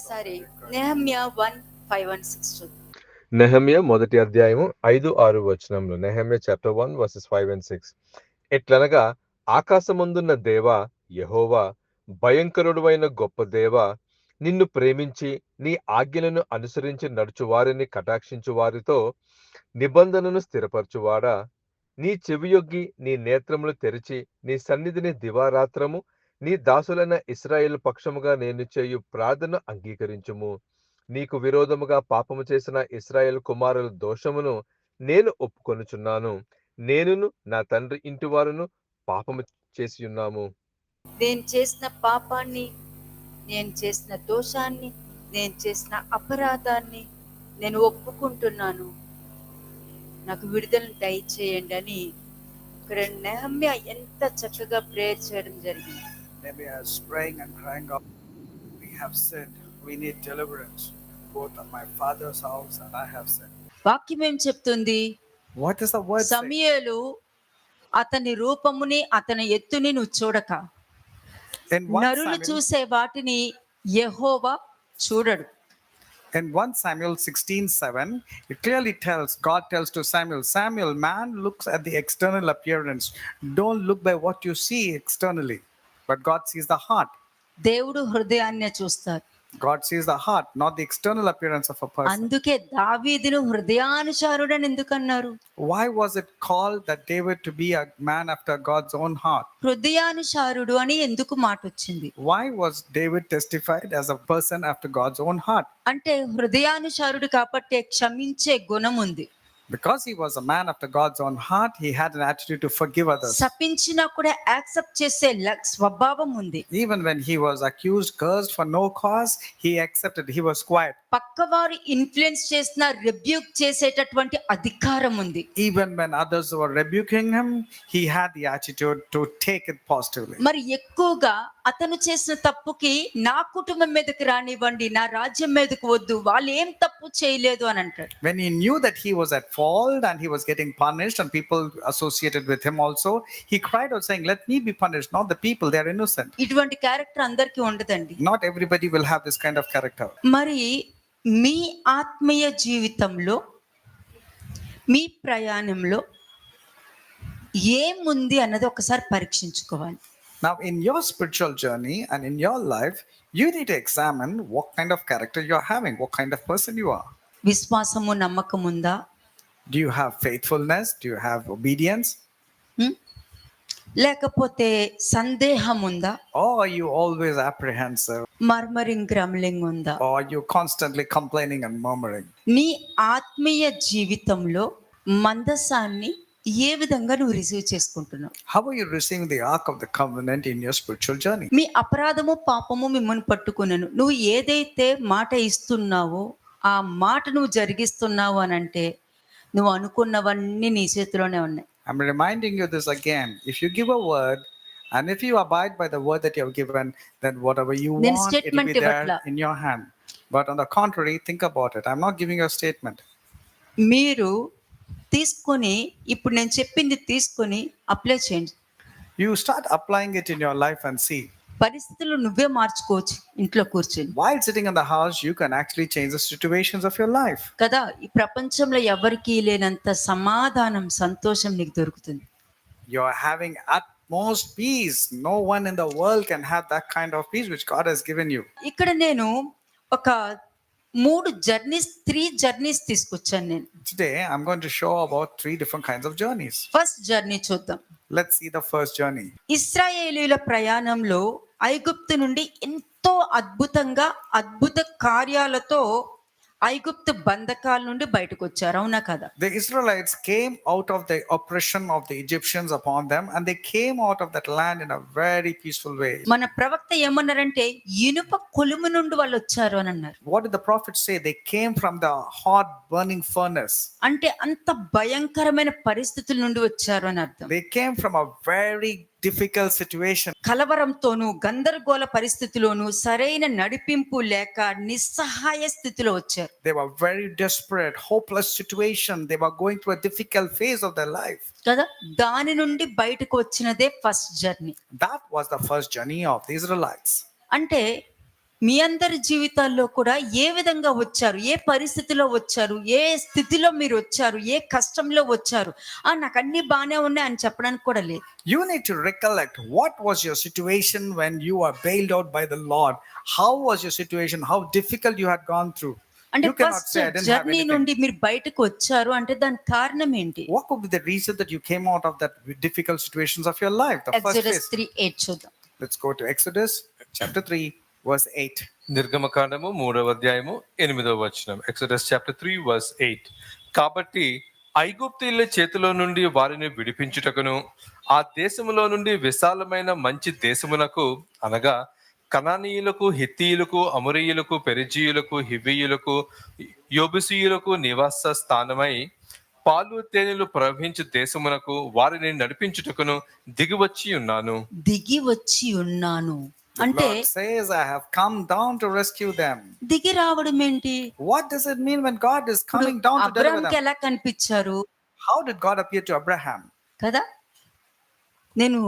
ఒక్కసారి నెహమ్యా 1:5-6 నెహెమ్యా మొదటి అధ్యాయము 5-6 వచనములు. Nehemiah chapter 1 versus 5 and 6. ఎట్లనగా ఆకాశమందున్న దేవా యెహోవా, భయంకరుడైన గొప్ప దేవా, నిన్ను ప్రేమించి నీ ఆజ్ఞలను అనుసరించి నడుచు వారిని కటాక్షించు వారితో నిబంధనను స్థిరపరచువాడా, నీ చెవియొగ్గి నీ నేత్రములు తెరిచి నీ సన్నిధిని దివారాత్రము నీ దాసులైన ఇశ్రాయేలు పక్షముగా నేను చేయు ప్రార్థన అంగీకరించుము. నీకు విరోధముగా పాపము చేసిన ఇశ్రాయేలు కుమారుల దోషమును నేను ఒప్పుకొనుచున్నాను. నేనును నా తండ్రి ఇంటివారును పాపము చేసియున్నాము. నేను చేసిన పాపాన్ని, నేను చేసిన దోషాన్ని, నేను చేసిన అపరాధాన్ని నేను ఒప్పుకుంటున్నాను, నాకు విడుదలను దయచేయండి అని ఇక్కడ నెహమ్యా ఎంత చక్కగా ప్రేయర్ చేయడం జరిగింది. Nehemiah is praying and crying out, we have sinned, we need deliverance. Both of my father's house and I have sinned. వాక్యం ఏం చెప్తుంది? What is the word saying? సమూయేలు అతని రూపముని అతని ఎత్తుని నువ్వు చూడక, In 1 నరులు Samuel, చూసే వాటిని యెహోవా చూడడు. in 1 Samuel 16:7, it clearly tells, God tells to Samuel, Samuel, man looks at the external appearance. Don't look by what you see externally, but God sees the heart. దేవుడు హృదయాన్నే చూస్తారు. God sees the heart, not the external appearance of a person. అందుకే దావీదును హృదయానుసారుడని ఎందుకన్నారు? Why was it called that David to be a man after God's own heart? హృదయానుసారుడు అని ఎందుకు మాట వచ్చింది? Why was David testified as a person after God's own heart? అంటే హృదయానుసారుడు కాబట్టి క్షమించే గుణం ఉంది. Because he was a man after God's own heart, he had an attitude to forgive others. శపించినా కూడా యాక్సెప్ట్ చేసే స్వభావం ఉంది. Even when he was accused, cursed for no cause, he accepted, he was quiet. పక్కవారు influence చేసిన rebuke చేసేటటువంటి అధికారం ఉంది. Even when others were rebuking him, he had the attitude to take it positively. మరి ఎక్కువగా అతను చేసిన తప్పుకి నా కుటుంబం మీదకి రానివ్వండి, నా రాజ్యం మీదకి వద్దు, వాళ్ళు ఏం తప్పు చేయలేదు అని అంటాడు. When he knew that he was at fault and he was getting punished and people associated with him also, he cried out saying, let me be punished, not the people, they are innocent. ఇటువంటి character అందరికీ ఉండదండి. Not everybody will have this kind of character. మరి మీ ఆత్మీయ జీవితంలో, మీ ప్రయాణంలో ఏముంది అన్నది ఒకసారి పరీక్షించుకోవాలి. Now, in your spiritual journey and in your life, you need to examine what kind of character you are having, what kind of person you are. విశ్వాసము, నమ్మకం ఉందా? Do you have faithfulness? Do you have obedience? లేకపోతే సందేహం ఉందా? Or are you always apprehensive? Murmuring, grumbling ఉందా? Or are you constantly complaining and murmuring? నీ ఆత్మీయ జీవితంలో మందసాన్ని ఏ విధంగా నువ్వు రిసీవ్ చేసుకుంటున్నావు? How are you receiving the ark of the covenant in your spiritual journey? మీ అపరాధము, పాపము మిమ్మల్ని పట్టుకున్నాను. నువ్వు ఏదైతే మాట ఇస్తున్నావో ఆ మాట నువ్వు జరిగిస్తున్నావు అని అంటే నువ్వు అనుకున్నవన్నీ నీ చేతిలోనే ఉన్నాయి. I'm reminding you this again. If you give a word and if you abide by the word that you have given, then whatever you want, it will be there in your hand. But on the contrary, think about it. I'm not giving you a statement. మీరు తీసుకొని, ఇప్పుడు నేను చెప్పింది తీసుకొని apply చేయండి. You start applying it in your life and see. పరిస్థితులు నువ్వే మార్చుకోవచ్చు ఇంట్లో కూర్చొని. While sitting in the house, you can actually change the situations of your life. కదా, ఈ ప్రపంచంలో ఎవరికీ లేనంత సమాధానం, సంతోషం నీకు దొరుకుతుంది. You're having utmost peace. No one in the world can have that kind of peace which God has given you. ఇక్కడ నేను ఒక 3 జర్నీస్ తీసుకొచ్చాను నేను. Today, I'm going to show about 3 different kinds of journeys. First journey చూద్దాం. Let's see the first journey. ఇశ్రాయేలీయుల ప్రయాణంలో ఐగుప్తు నుండి ఎంతో అద్భుత కార్యాలతో ఐగుప్తు బంధకాల నుండి బయటకు వచ్చారు, అవునా కదా? The Israelites came out of the oppression of the Egyptians upon them and they came out of that land in a very peaceful way. మన ప్రవక్త ఏమన్నారంటే ఇనుప కొలుము నుండి వాళ్ళు వచ్చారు అని అన్నారు. What did the prophet say? They came from the hot burning furnace. అంటే అంత భయంకరమైన పరిస్థితుల నుండి వచ్చారు అని అర్థం. They came from a very difficult situation. కలవరంతోను, గందరగోళ పరిస్థితిలోను, సరైన నడిపింపు లేక నిస్సహాయ స్థితిలో వచ్చారు. They were very desperate, hopeless situation. They were going through a difficult phase of their life. కదా, దాని నుండి బయటకు వచ్చినదే first journey. That was the first journey of the Israelites. అంటే మీ అందరి జీవితాల్లో కూడా ఏ విధంగా వచ్చారు? ఏ పరిస్థితిలో వచ్చారు? ఏ స్థితిలో మీరు వచ్చారు? ఏ కష్టంలో వచ్చారు? నాకు అన్నీ బానే ఉన్నాయి అని చెప్పడానికి కూడా లేదు. You need to recollect what was your situation when you were bailed out by the Lord. How was your situation? How difficult you had gone through. అంటే You cannot first say I didn't have journey anything. నుండి మీరు బయటకు వచ్చారు అంటే దానికి కారణం ఏంటి? What could be the reason that you came out of that difficult situations of your life? The first exodus phase. 3:8 చూద్దాం. Let's go to Exodus chapter 3 verse 8. నిర్గమకాండము 3వ అధ్యాయము 8వ వచనం. Exodus chapter 3 verse 8. కాబట్టి ఐగుప్తీయుల చేతిలో నుండి వారిని విడిపించుటకును ఆ దేశములో నుండి విశాలమైన మంచి దేశమునకు అనగా కనానీయులకు, హిత్తీయులకు, అమోరీయులకు, పెరిజీయులకు, హివ్వీయులకు, యెబూసీయులకు నివాస స్థానమై పాలు తేనెలు ప్రవహించు దేశమునకు వారిని నడిపించుటకును దిగివచ్చి ఉన్నాను. దిగి వచ్చి ఉన్నాను The అంటే Lord says, I have come down to rescue them. దిగి రావడం ఏంటి? What does it mean when God is coming down to deliver అబ్రాహాంకి them? ఎలా కనిపించారు How did God appear to Abraham? కదా? నేను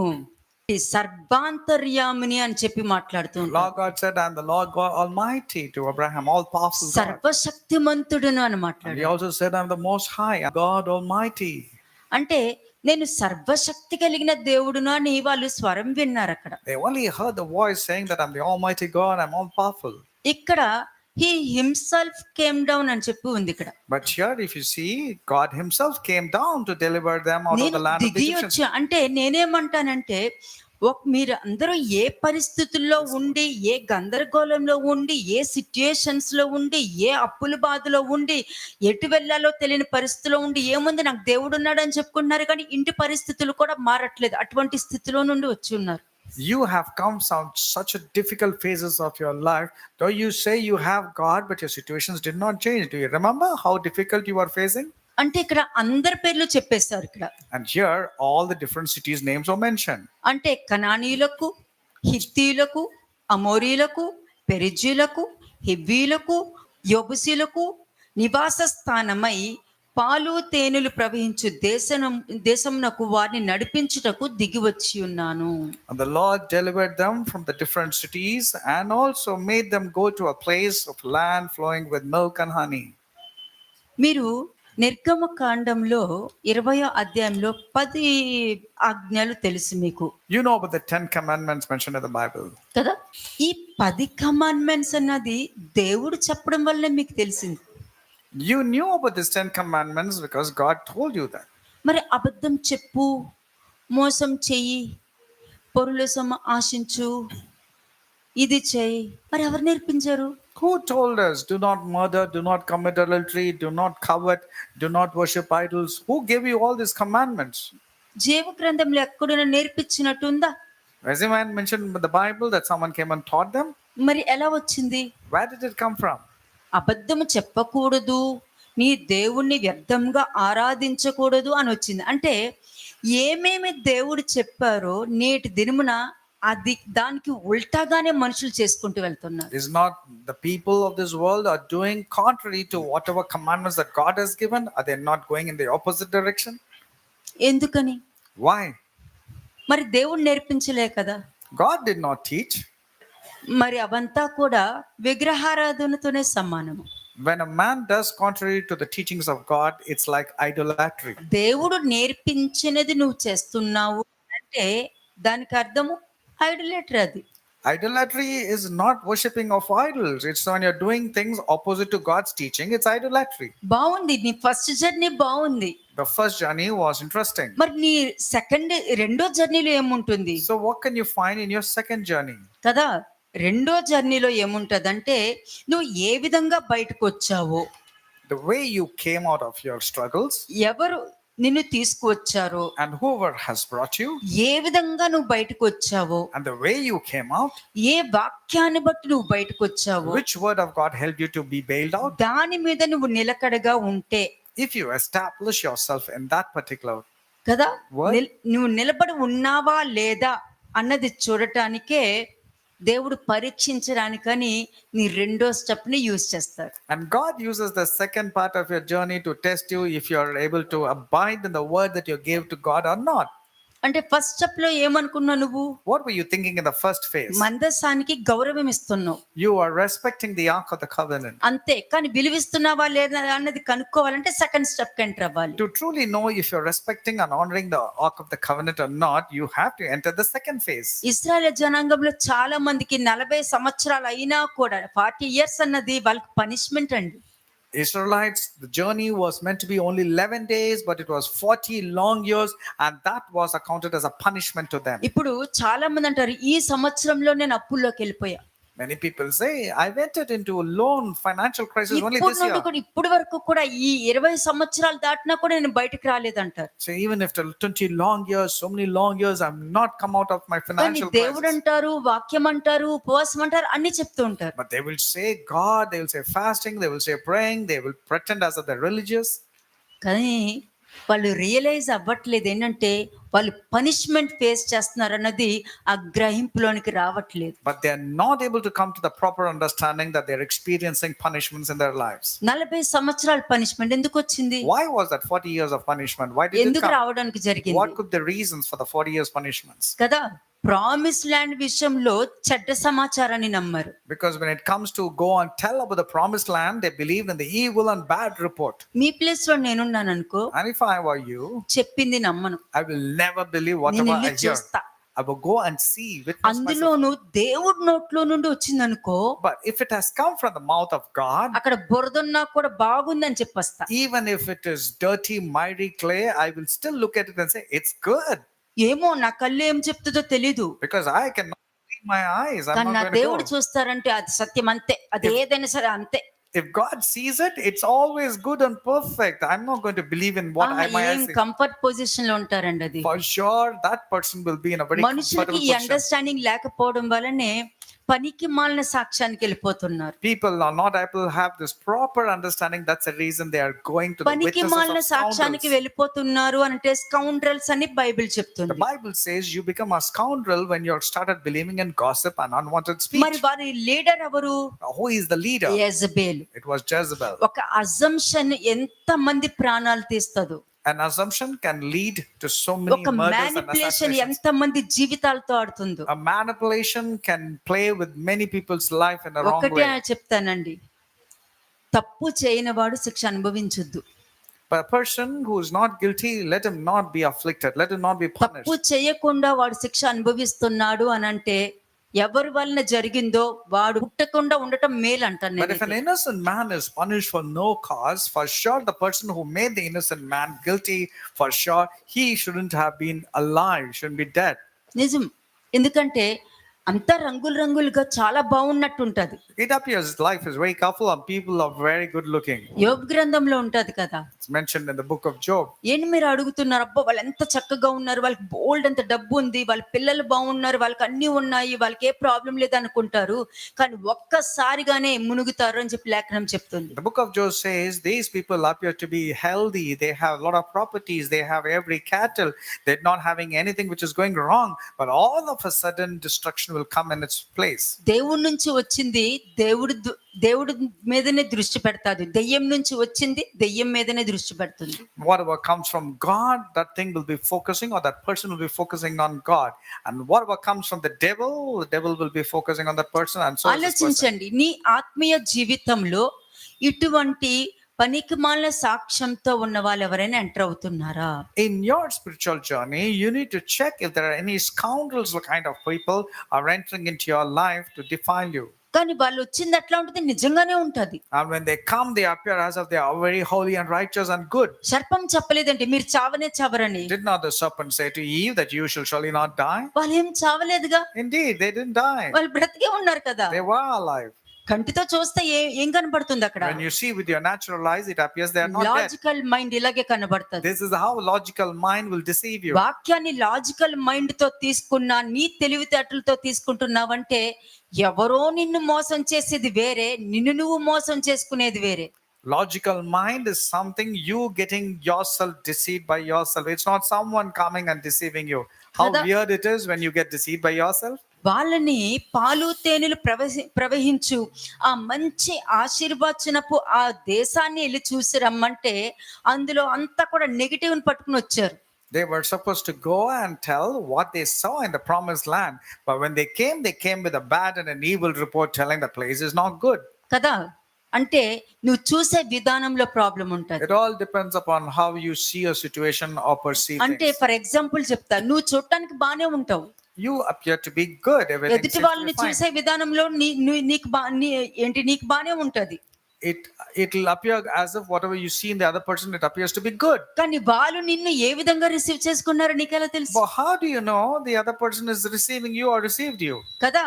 ఈ సర్వాంతర్యామిని అని చెప్పి మాట్లాడుతూ ఉంటాను. Lord God said, I am the Lord God Almighty to Abraham, all powerful God. సర్వశక్తిమంతుడును అని And he మాట్లాడాడు. also said, I am the Most High, God Almighty. అంటే నేను సర్వశక్తి కలిగిన దేవుడును అని వాళ్ళు స్వరం విన్నారు అక్కడ. They only heard the voice saying that I'm the Almighty God, I'm all powerful. ఇక్కడ హీ హిమ్సెల్ఫ్ కేమ్ డౌన్ అని చెప్పి ఉంది ఇక్కడ. But here, if you see, God Himself came down to deliver them out of నేను the land of the దిగి Egyptians. వచ్చా అంటే నేనేమంటానంటే మీరు అందరూ ఏ పరిస్థితుల్లో ఉండి, ఏ గందరగోళంలో ఉండి, ఏ సిచ్యుయేషన్స్ లో ఉండి, ఏ అప్పుల బాధలో ఉండి, ఎటు వెళ్ళాలో తెలియని పరిస్థితిలో ఉండి, ఏముంది నాకు దేవుడు ఉన్నాడు అని చెప్పుకుంటున్నారు కానీ ఇంటి పరిస్థితులు కూడా మారట్లేదు. అటువంటి స్థితిలో నుండి వచ్చి ఉన్నారు. You have come some such a difficult phases of your life. Though you say you have God, but your situations did not change. Do you remember how difficult you are facing? అంటే ఇక్కడ అందరి పేర్లు చెప్పేస్తారు ఇక్కడ. And here, all the different cities' names are mentioned. అంటే కనానీయులకు, హిత్తీయులకు, అమోరీయులకు, పెరిజీయులకు, హివ్వీయులకు, యెబూసీయులకు నివాస స్థానమై పాలు తేనెలు ప్రవహించు దేశమునకు వారిని నడిపించుటకు దిగి వచ్చి ఉన్నాను. And the Lord delivered them from the different cities and also made them go to a place of land flowing with milk and honey. మీరు నిర్గమకాండంలో 20వ అధ్యాయంలో 10 ఆజ్ఞలు తెలుసు మీకు You know about the 10 commandments mentioned in the Bible. కదా? ఈ 10 commandments అన్నది దేవుడు చెప్పడం వల్లే మీకు తెలిసింది. You knew about these 10 commandments because God told you that. మరి అబద్ధం చెప్పు, మోసం చెయ్యి, పొరుల సొమ్ము ఆశించు, ఇది చెయ్యి, మరి ఎవరు నేర్పించారు? Who told us, do not murder, do not commit adultery, do not covet, do not worship idols? Who gave you all these commandments? జీవ గ్రంథంలో ఎక్కడైనా నేర్పించినట్టుందా? Is it mentioned in the Bible that someone came and taught them? మరి ఎలా వచ్చింది? Where did it come from? అబద్ధము చెప్పకూడదు, నీ దేవుణ్ణి వ్యర్థంగా ఆరాధించకూడదు అని వచ్చింది. అంటే ఏమేమి దేవుడు చెప్పారో నేటి దినమున అది దానికి ఉల్టాగానే మనుషులు చేసుకుంటూ వెళ్తున్నారు. Is not the people of this world are doing contrary to whatever commandments that God has given? Are they not going in the opposite direction? ఎందుకని? Why? మరి దేవుడు నేర్పించలే కదా. God did not teach. మరి అవంతా కూడా విగ్రహారాధనతోనే సమానము. When a man does contrary to the teachings of God, it's like idolatry. దేవుడు నేర్పించినది నువ్వు చేస్తున్నావు అంటే దానికి అర్థము ఐడోలేటరీ. అది Idolatry is not worshipping of idols. It's when you're doing things opposite to God's teaching, it's idolatry. బాగుంది, నీ first journey బాగుంది. The first journey was interesting. మరి నీ రెండో జర్నీలో ఏముంటుంది So what can you find in your second journey? కదా? రెండో జర్నీలో ఏముంటదంటే నువ్వు ఏ విధంగా బయటకు వచ్చావో, The way you came out of your struggles ఎవరు నిన్ను తీసుకువచ్చారో, and whoever has brought you ఏ విధంగా నువ్వు బయటకు వచ్చావో, and the way you came out, ఏ వాక్యాన్ని బట్టి నువ్వు బయటకు వచ్చావో, which word of God helped you to be bailed out. దాని మీద నువ్వు నిలకడగా ఉంటే, If you establish yourself in that particular కదా, What? నువ్వు నిలబడి ఉన్నావా లేదా అన్నది చూడటానికే దేవుడు పరీక్షించడానికని నీ రెండో స్టెప్ ని యూజ్ చేస్తాడు. And God uses the second part of your journey to test you if you are able to abide in the word that you gave to God or not. అంటే ఫస్ట్ స్టెప్ లో ఏమనుకున్నావు నువ్వు? What were you thinking in the first phase? మందసానికి గౌరవం ఇస్తున్నావు You are respecting the Ark of the Covenant. అంతే. కానీ విలువిస్తున్నావా లేదా అన్నది కనుక్కోవాలంటే సెకండ్ స్టెప్ కి ఎంటర్ అవ్వాలి. To truly know if you're respecting and honoring the Ark of the Covenant or not, you have to enter the second phase. ఇశ్రాయేల్ జనాంగంలో చాలా మందికి 40 సంవత్సరాలు అయినా కూడా 40 ఇయర్స్ అన్నది వాళ్ళకి పనిష్మెంట్ అండి. Israelites, the journey was meant to be only 11 days, but it was 40 long years, and that was accounted as a punishment to them. ఇప్పుడు చాలా మంది అంటారు ఈ సంవత్సరంలో నేను అప్పుల్లోకి వెళ్ళిపోయా. Many people say, I entered into a loan financial crisis only ఇప్పుడు this నుండి year. కూడా ఇప్పటి వరకు కూడా ఈ 20 సంవత్సరాలు దాటినా కూడా నేను బయటికి రాలేదంటారు. So even after 20 long years, so many long years, I'm not come out of my కానీ financial దేవుడు crisis. అంటారు, వాక్యం అంటారు, ఉపవాసం అంటారు, అన్ని చెప్తూ ఉంటారు. But they will say God, they will say fasting, they will say praying, they will pretend as if they're religious. కానీ వాళ్ళు రియలైజ్ అవ్వట్లేదు ఏంటంటే వాళ్ళు పనిష్మెంట్ ఫేస్ చేస్తున్నారు అన్నది ఆ గ్రహింపులోనికి రావట్లేదు. But they are not able to come to the proper understanding that they're experiencing punishments in their lives. 40 సంవత్సరాల పనిష్మెంట్ ఎందుకు వచ్చింది? Why was that 40 years of punishment? Why did it ఎందుకు come? రావడానికి జరిగింది What could the reasons for the 40 years punishments? కదా? Promise land విషయంలో చెడ్డ సమాచారాన్ని నమ్మారు. Because when it comes to go and tell about the promised land, they believed in the evil and bad report. Me place లో నేనున్నాను అనుకో, And if I were you, చెప్పింది నమ్మను, I will never believe నేను whatever ఇల్లు I hear. చూస్తా. I will go and see, witness myself. అందులోను దేవుడి నోట్లో నుండి వచ్చిందనుకో, But if it has come from the mouth of God, అక్కడ బురదున్నా కూడా బాగుందని చెప్పేస్తా. even if it is dirty, miry clay, I will still look at it and say, it's good. ఏమో నా కళ్ళు ఏం చెప్తుందో తెలీదు, Because I cannot believe my eyes. I'm కానీ నా not going to దేవుడు go. చూస్తారంటే అది సత్యం అంతే, అది ఏదైనా సరే అంతే. If God sees it, it's always good and perfect. I'm not going to believe in what my ఏం eyes see. కంఫర్ట్ పొజిషన్ లో ఉంటారండి అది. For sure, that person will be in a very మనుషులకి comfortable ఈ position. Understanding లేకపోవడం వల్లనే పనికి మాలిన సాక్ష్యానికి వెళ్ళిపోతున్నారు. People are not able to have this proper understanding. That's the reason they are going to the పనికి witnesses మాలిన of సాక్ష్యానికి scoundrels. వెళ్ళిపోతున్నారు అంటే స్కౌండ్రల్స్ అని బైబిల్ The చెప్తుంది. Bible says you become a scoundrel when you started believing in gossip and unwanted speech. మరి వారి leader ఎవరు? Who is the leader? Jezebel. It was Jezebel. ఒక అజంప్షన్ ఎంత మంది ప్రాణాలు తీస్తదో, An assumption can lead to so many ఒక murders and manipulation assassinations. ఎంత మంది జీవితాలతో ఆడుతుందో. A manipulation can play with many people's life in a wrong ఒకటే way. చెప్తానండి, తప్పు చేయని వాడు శిక్ష అనుభవించొద్దు. But a person who is not guilty, let him not be afflicted, let him not be punished. తప్పు చేయకుండా వాడు శిక్ష అనుభవిస్తున్నాడు అని అంటే ఎవరి వలన జరిగిందో వాడు పుట్టకుండా ఉండటం మేలు అంటాను But if an నేను. innocent man is punished for no cause, for sure the person who made the innocent man guilty, for sure he shouldn't have been alive, shouldn't be dead. నిజం. ఎందుకంటే అంతా రంగులు రంగులుగా చాలా బాగున్నట్టు ఉంటది. It appears life is very colorful and people are very good looking. యోబు గ్రంథంలో ఉంటది కదా. It's mentioned in the book of Job. ఏంటి మీరు అడుగుతున్నారు, అబ్బా వాళ్ళు ఎంత చక్కగా ఉన్నారు, వాళ్ళకి బోల్డ్ అంత డబ్బు ఉంది, వాళ్ళ పిల్లలు బాగున్నారు, వాళ్ళకి అన్ని ఉన్నాయి, వాళ్ళకి ఏ ప్రాబ్లం లేదు అనుకుంటారు, కానీ ఒక్కసారిగానే మునుగుతారు అని చెప్పి లేఖనం చెప్తుంది. The book of Job says these people appear to be healthy, they have a lot of properties, they have every cattle, they're not having anything which is going wrong, but all of a sudden destruction will come in its place. దేవుడి నుంచి వచ్చింది దేవుడి మీదనే దృష్టి పెడతాది, దెయ్యం నుంచి వచ్చింది దెయ్యం మీదనే దృష్టి పెడుతుంది. Whatever comes from God, that thing will be focusing, or that person will be focusing on God. And whatever comes from the devil will be focusing on that person. And so is this person. ఆలోచించండి, నీ ఆత్మీయ జీవితంలో ఇటువంటి పనికిమాలిన సాక్ష్యంతో ఉన్న వాళ్ళు ఎవరైనా enter అవుతున్నారా? In your spiritual journey, you need to check if there are any scoundrels kind of people are entering into your life to defile you. కానీ వాళ్ళు వచ్చింది ఎట్లా ఉంటుంది? నిజంగానే ఉంటది. And when they come, they appear as if they are very holy and righteous and good. సర్పం చెప్పలేదంటే మీరు చావనే చావరని. Did not the serpent say to Eve that you shall surely not die? వాళ్ళు ఏం చావలేదుగా, Indeed, they didn't die. వాళ్ళు బ్రతికే ఉన్నారు కదా. They were alive. కంటితో చూస్తే ఏం కనబడుతుంది అక్కడ? When you see with your natural eyes, it appears they are not dead. Logical mind ఇలాగే కనబడుతుంది. This is how logical mind will deceive you. వాక్యాన్ని లాజికల్ మైండ్ తో తీసుకున్నా, నీ తెలివితేటలతో తీసుకుంటున్నావంటే ఎవరో నిన్ను మోసం చేసేది వేరే, నిన్ను నువ్వు మోసం చేసుకునేది వేరే. Logical mind is something you getting yourself deceived by yourself. It's not someone coming and deceiving you. How weird it is when you get deceived by yourself. వాళ్ళని పాలు తేనెలు ప్రవహించు ఆ మంచి ఆశీర్వచనపు ఆ దేశాన్ని వెళ్ళి చూసి రమ్మంటే అందులో అంతా కూడా నెగిటివ్ పట్టుకుని వచ్చారు. They were supposed to go and tell what they saw in the promised land. But when they came with a bad and an evil report telling the place is not good. కదా. అంటే నువ్వు చూసే విధానంలో problem ఉంటది. It all depends upon how you see a situation or perceive అంటే things. For example చెప్తా, నువ్వు చూడటానికి బానే ఉంటావు, You appear to be good. Everything ఎదుటి seems to వాళ్ళని be fine. చూసే విధానంలో నీకు బానే ఉంటది. It'll appear as if whatever you see in the other person, it appears to be good. కానీ వాళ్ళు నిన్ను ఏ విధంగా రిసీవ్ చేసుకున్నారో నీకెలా తెలుసు? But how do you know the other person is receiving you or received you? కదా.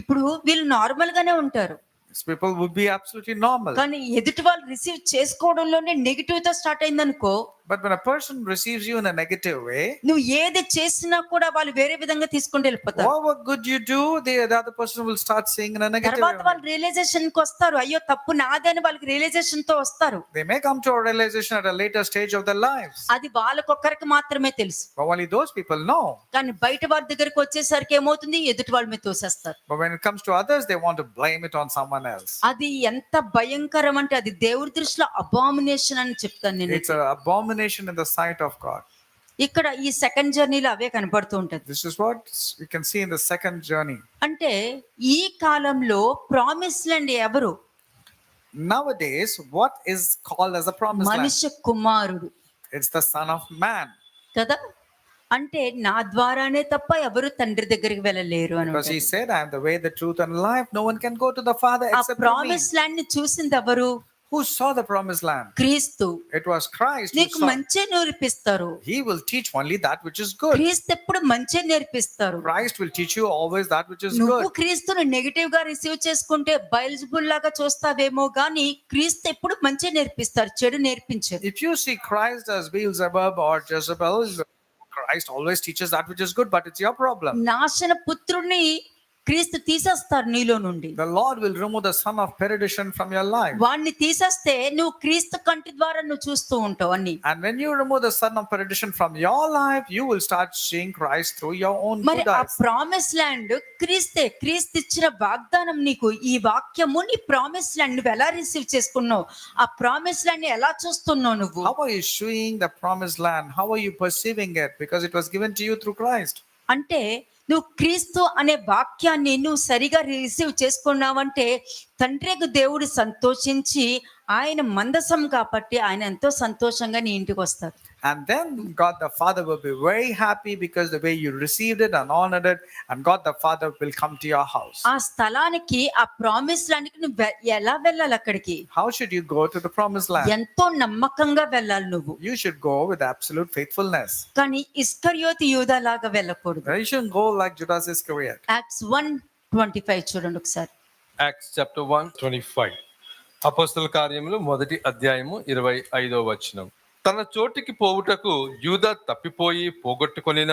ఇప్పుడు వీళ్ళు నార్మల్ గానే ఉంటారు, These people would be absolutely normal. కానీ ఎదుటి వాళ్ళు రిసీవ్ చేసుకోవడంలోనే నెగిటివ్ తో స్టార్ట్ అయిందనుకో, But when a person receives you in a negative way, నువ్వు ఏది చేసినా కూడా వాళ్ళు వేరే విధంగా తీసుకుంటూ వెళ్ళిపోతారు. whatever good you do, the other person will start seeing in a negative తర్వాత way. వాళ్ళు రియలైజేషన్ కి వస్తారు, అయ్యో తప్పు నాదే అని వాళ్ళకి రియలైజేషన్ తో వస్తారు. They may come to a realization at a later stage of their lives. అది వాళ్ళకొక్కరికి మాత్రమే తెలుసు. But only those people know. కానీ బయట వారి దగ్గరికి వచ్చేసరికి ఏమవుతుంది, ఎదుటి వాళ్ళ మీద తోసేస్తారు. But when it comes to others, they want to blame it on someone else. అది ఎంత భయంకరం అంటే అది దేవుడి దృష్టిలో అబామినేషన్ అని చెప్తాను నేను. It's an abomination in the sight of God. ఇక్కడ ఈ సెకండ్ జర్నీలో అవే కనబడుతూ ఉంటది. This is what we can see in the second journey. అంటే ఈ కాలంలో ప్రామిస్ ల్యాండ్ ఎవరు? Nowadays, what is called as a promised land? మనుష్య కుమారుడు It's the Son of Man. కదా. అంటే నా ద్వారానే తప్ప ఎవరు తండ్రి దగ్గరికి వెళ్ళలేరు అని Because he ఉంటది. said, I am the way, the truth, and life. No one can go to the Father ఆ except through me. Promise land ని చూసింది ఎవరు? Who saw the promised land? క్రీస్తు. It was Christ who నీకు saw. మంచి నేర్పిస్తారు. He will teach only that which is good. క్రీస్తు ఎప్పుడు మంచి నేర్పిస్తారు. Christ will teach you always that which is నువ్వు good. క్రీస్తుని నెగటివ్ గా రిసీవ్ చేసుకుంటే బయల్జబుల్ లాగా చూస్తావేమో గానీ క్రీస్తు ఎప్పుడు మంచి నేర్పిస్తారు, చెడు నేర్పించరు. If you see Christ as Beelzebub or Jezebel, Christ always teaches that which is good, but it's your problem. నాశన పుత్రుడిని క్రీస్తు తీసేస్తారు నీలో నుండి. The Lord will remove the son of perdition from your life. వాడిని తీసేస్తే నువ్వు క్రీస్తు కంటి ద్వారా నువ్వు చూస్తూ ఉంటావు అన్ని. And when you remove the son of perdition from your life, you will start seeing Christ through your own మరి good ఆ eyes. ప్రామిస్ ల్యాండ్ క్రీస్తే. క్రీస్తు ఇచ్చిన వాగ్దానం నీకు, ఈ వాక్యము నీ ప్రామిస్ ల్యాండ్ నువ్వు ఎలా రిసీవ్ చేసుకున్నావు, ఆ ప్రామిస్ ల్యాండ్ ని ఎలా చూస్తున్నావు నువ్వు? How are you seeing the promised land? How are you perceiving it? Because it was given to you through Christ. అంటే నువ్వు క్రీస్తు అనే వాక్యాన్ని నువ్వు సరిగా రిసీవ్ చేసుకున్నావంటే తండ్రికి దేవుడు సంతోషించి ఆయన మందసం కాబట్టి ఆయన ఎంతో సంతోషంగా నీ ఇంటికి వస్తారు. And then God the Father will be very happy because the way you received it and honored it, and God the Father will come to your house. ఆ స్థలానికి, ఆ ప్రామిస్ ల్యాండ్కి నువ్వు ఎలా వెళ్ళాలి? అక్కడికి How should you go to the promised land? ఎంతో నమ్మకంగా వెళ్ళాలి నువ్వు. You should go with absolute faithfulness. కానీ ఇస్కరియోతు యూదా లాగా వెళ్ళకూడదు. You shouldn't go like Judas Iscariot. Acts 1:25 చూడండి ఒకసారి. Acts chapter 1:25. అపోస్తల కార్యములు 1వ అధ్యాయము 25వ వచనం. తన చోటికి పోవుటకు యూదా తప్పిపోయి పోగొట్టుకొనిన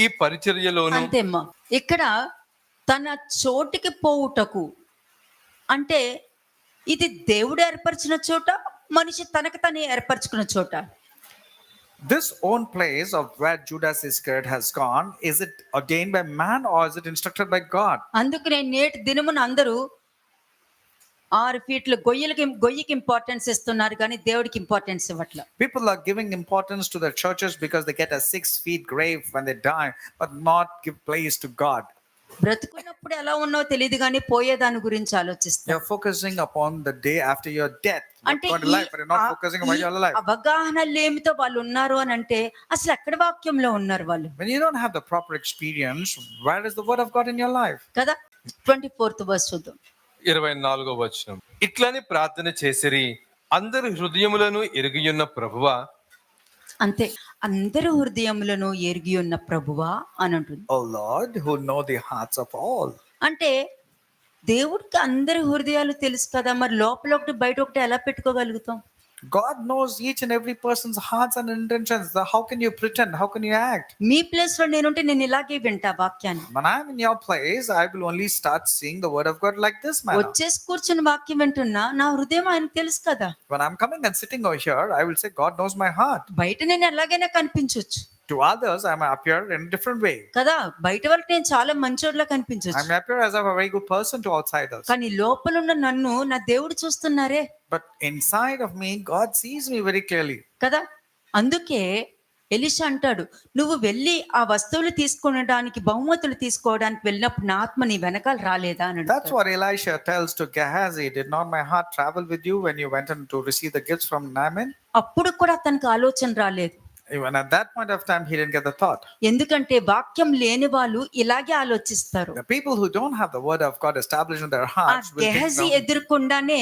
ఈ పరిచర్యలోను. అంతేమ్మా. ఇక్కడ తన చోటికి పోవుటకు అంటే ఇది దేవుడు ఏర్పరిచిన చోట, మనిషి తనకు తను ఏర్పరచుకున్న చోట. This own place of where Judas Iscariot has gone, is it ordained by man or is it instructed by God? అందుకనే నేటి దినమున అందరూ 6 ఫీట్ల గొయ్యికి ఇంపార్టెన్స్ ఇస్తున్నారు కానీ దేవుడికి importance ఇవ్వట్ల. People are giving importance to their churches because they get a 6 feet grave when they die, but not give place to God. బ్రతుకున్నప్పుడు ఎలా ఉన్నావో తెలియదు కానీ పోయేదాని గురించి ఆలోచిస్తారు. You're focusing upon the day after your death. అంటే You're going to life, but you're not focusing on your life. అవగాహన లేమితో వాళ్ళు ఉన్నారు అని అంటే అసలు ఎక్కడ వాక్యంలో ఉన్నారు వాళ్ళు? When you don't have the proper experience, where is the word of God in your life? కదా. 24th verse చూద్దాం. 24వ వచనం. ఇట్లని ప్రార్థన చేసిరి, అందరి హృదయములను ఎరిగియున్న ప్రభువా. అంతే, అందరి హృదయములను ఎరిగి ఉన్న ప్రభువా అని అంటుంది. Oh Lord, who know the hearts of all. అంటే దేవుడికి అందరి హృదయాలు తెలుసు కదా, మరి లోపల ఒకటి బయట ఒకటి ఎలా పెట్టుకోగలుగుతాం? God knows each and every person's hearts and intentions. How can you pretend? How can you act? Me place లో నేనుంటే నేను ఇలాగే వింటా వాక్యాన్ని. When I'm in your place, I will only start seeing the word of God like this manner. వచ్చేసి కూర్చుని వాక్యం వింటున్నా, నా హృదయం ఆయనకు తెలుసు కదా. When I'm coming and sitting over here, I will say, God knows my heart. బయట నేను ఎలాగైనా కనిపించవచ్చు To others, I may appear in a different way. కదా. బయట వాళ్ళకి నేను చాలా మంచోడ్లా I కనిపించవచ్చు, may appear as a very good person to outsiders. కానీ లోపల ఉన్న నన్ను నా దేవుడు చూస్తున్నారే But inside of me, God sees me very clearly. కదా. అందుకే ఎలీషా అంటాడు, నువ్వు వెళ్ళి ఆ వస్తువులు తీసుకొనడానికి బహుమతులు తీసుకోవడానికి వెళ్ళినప్పుడు నా ఆత్మ నీ వెనకాల రాలేదా అని That's అడుగుతాడు. what Elisha tells to Gehazi. Did not my heart travel with you when you went in to receive the gifts from Naaman? అప్పుడు కూడా అతనికి ఆలోచన రాలేదు. Even at that point of time, he didn't get the thought. ఎందుకంటే వాక్యం లేని వాళ్ళు ఇలాగే ఆలోచిస్తారు. The people who don't have the word of God established in their ఆ hearts will think, Gehazi "No." ఎదుర్కొండానే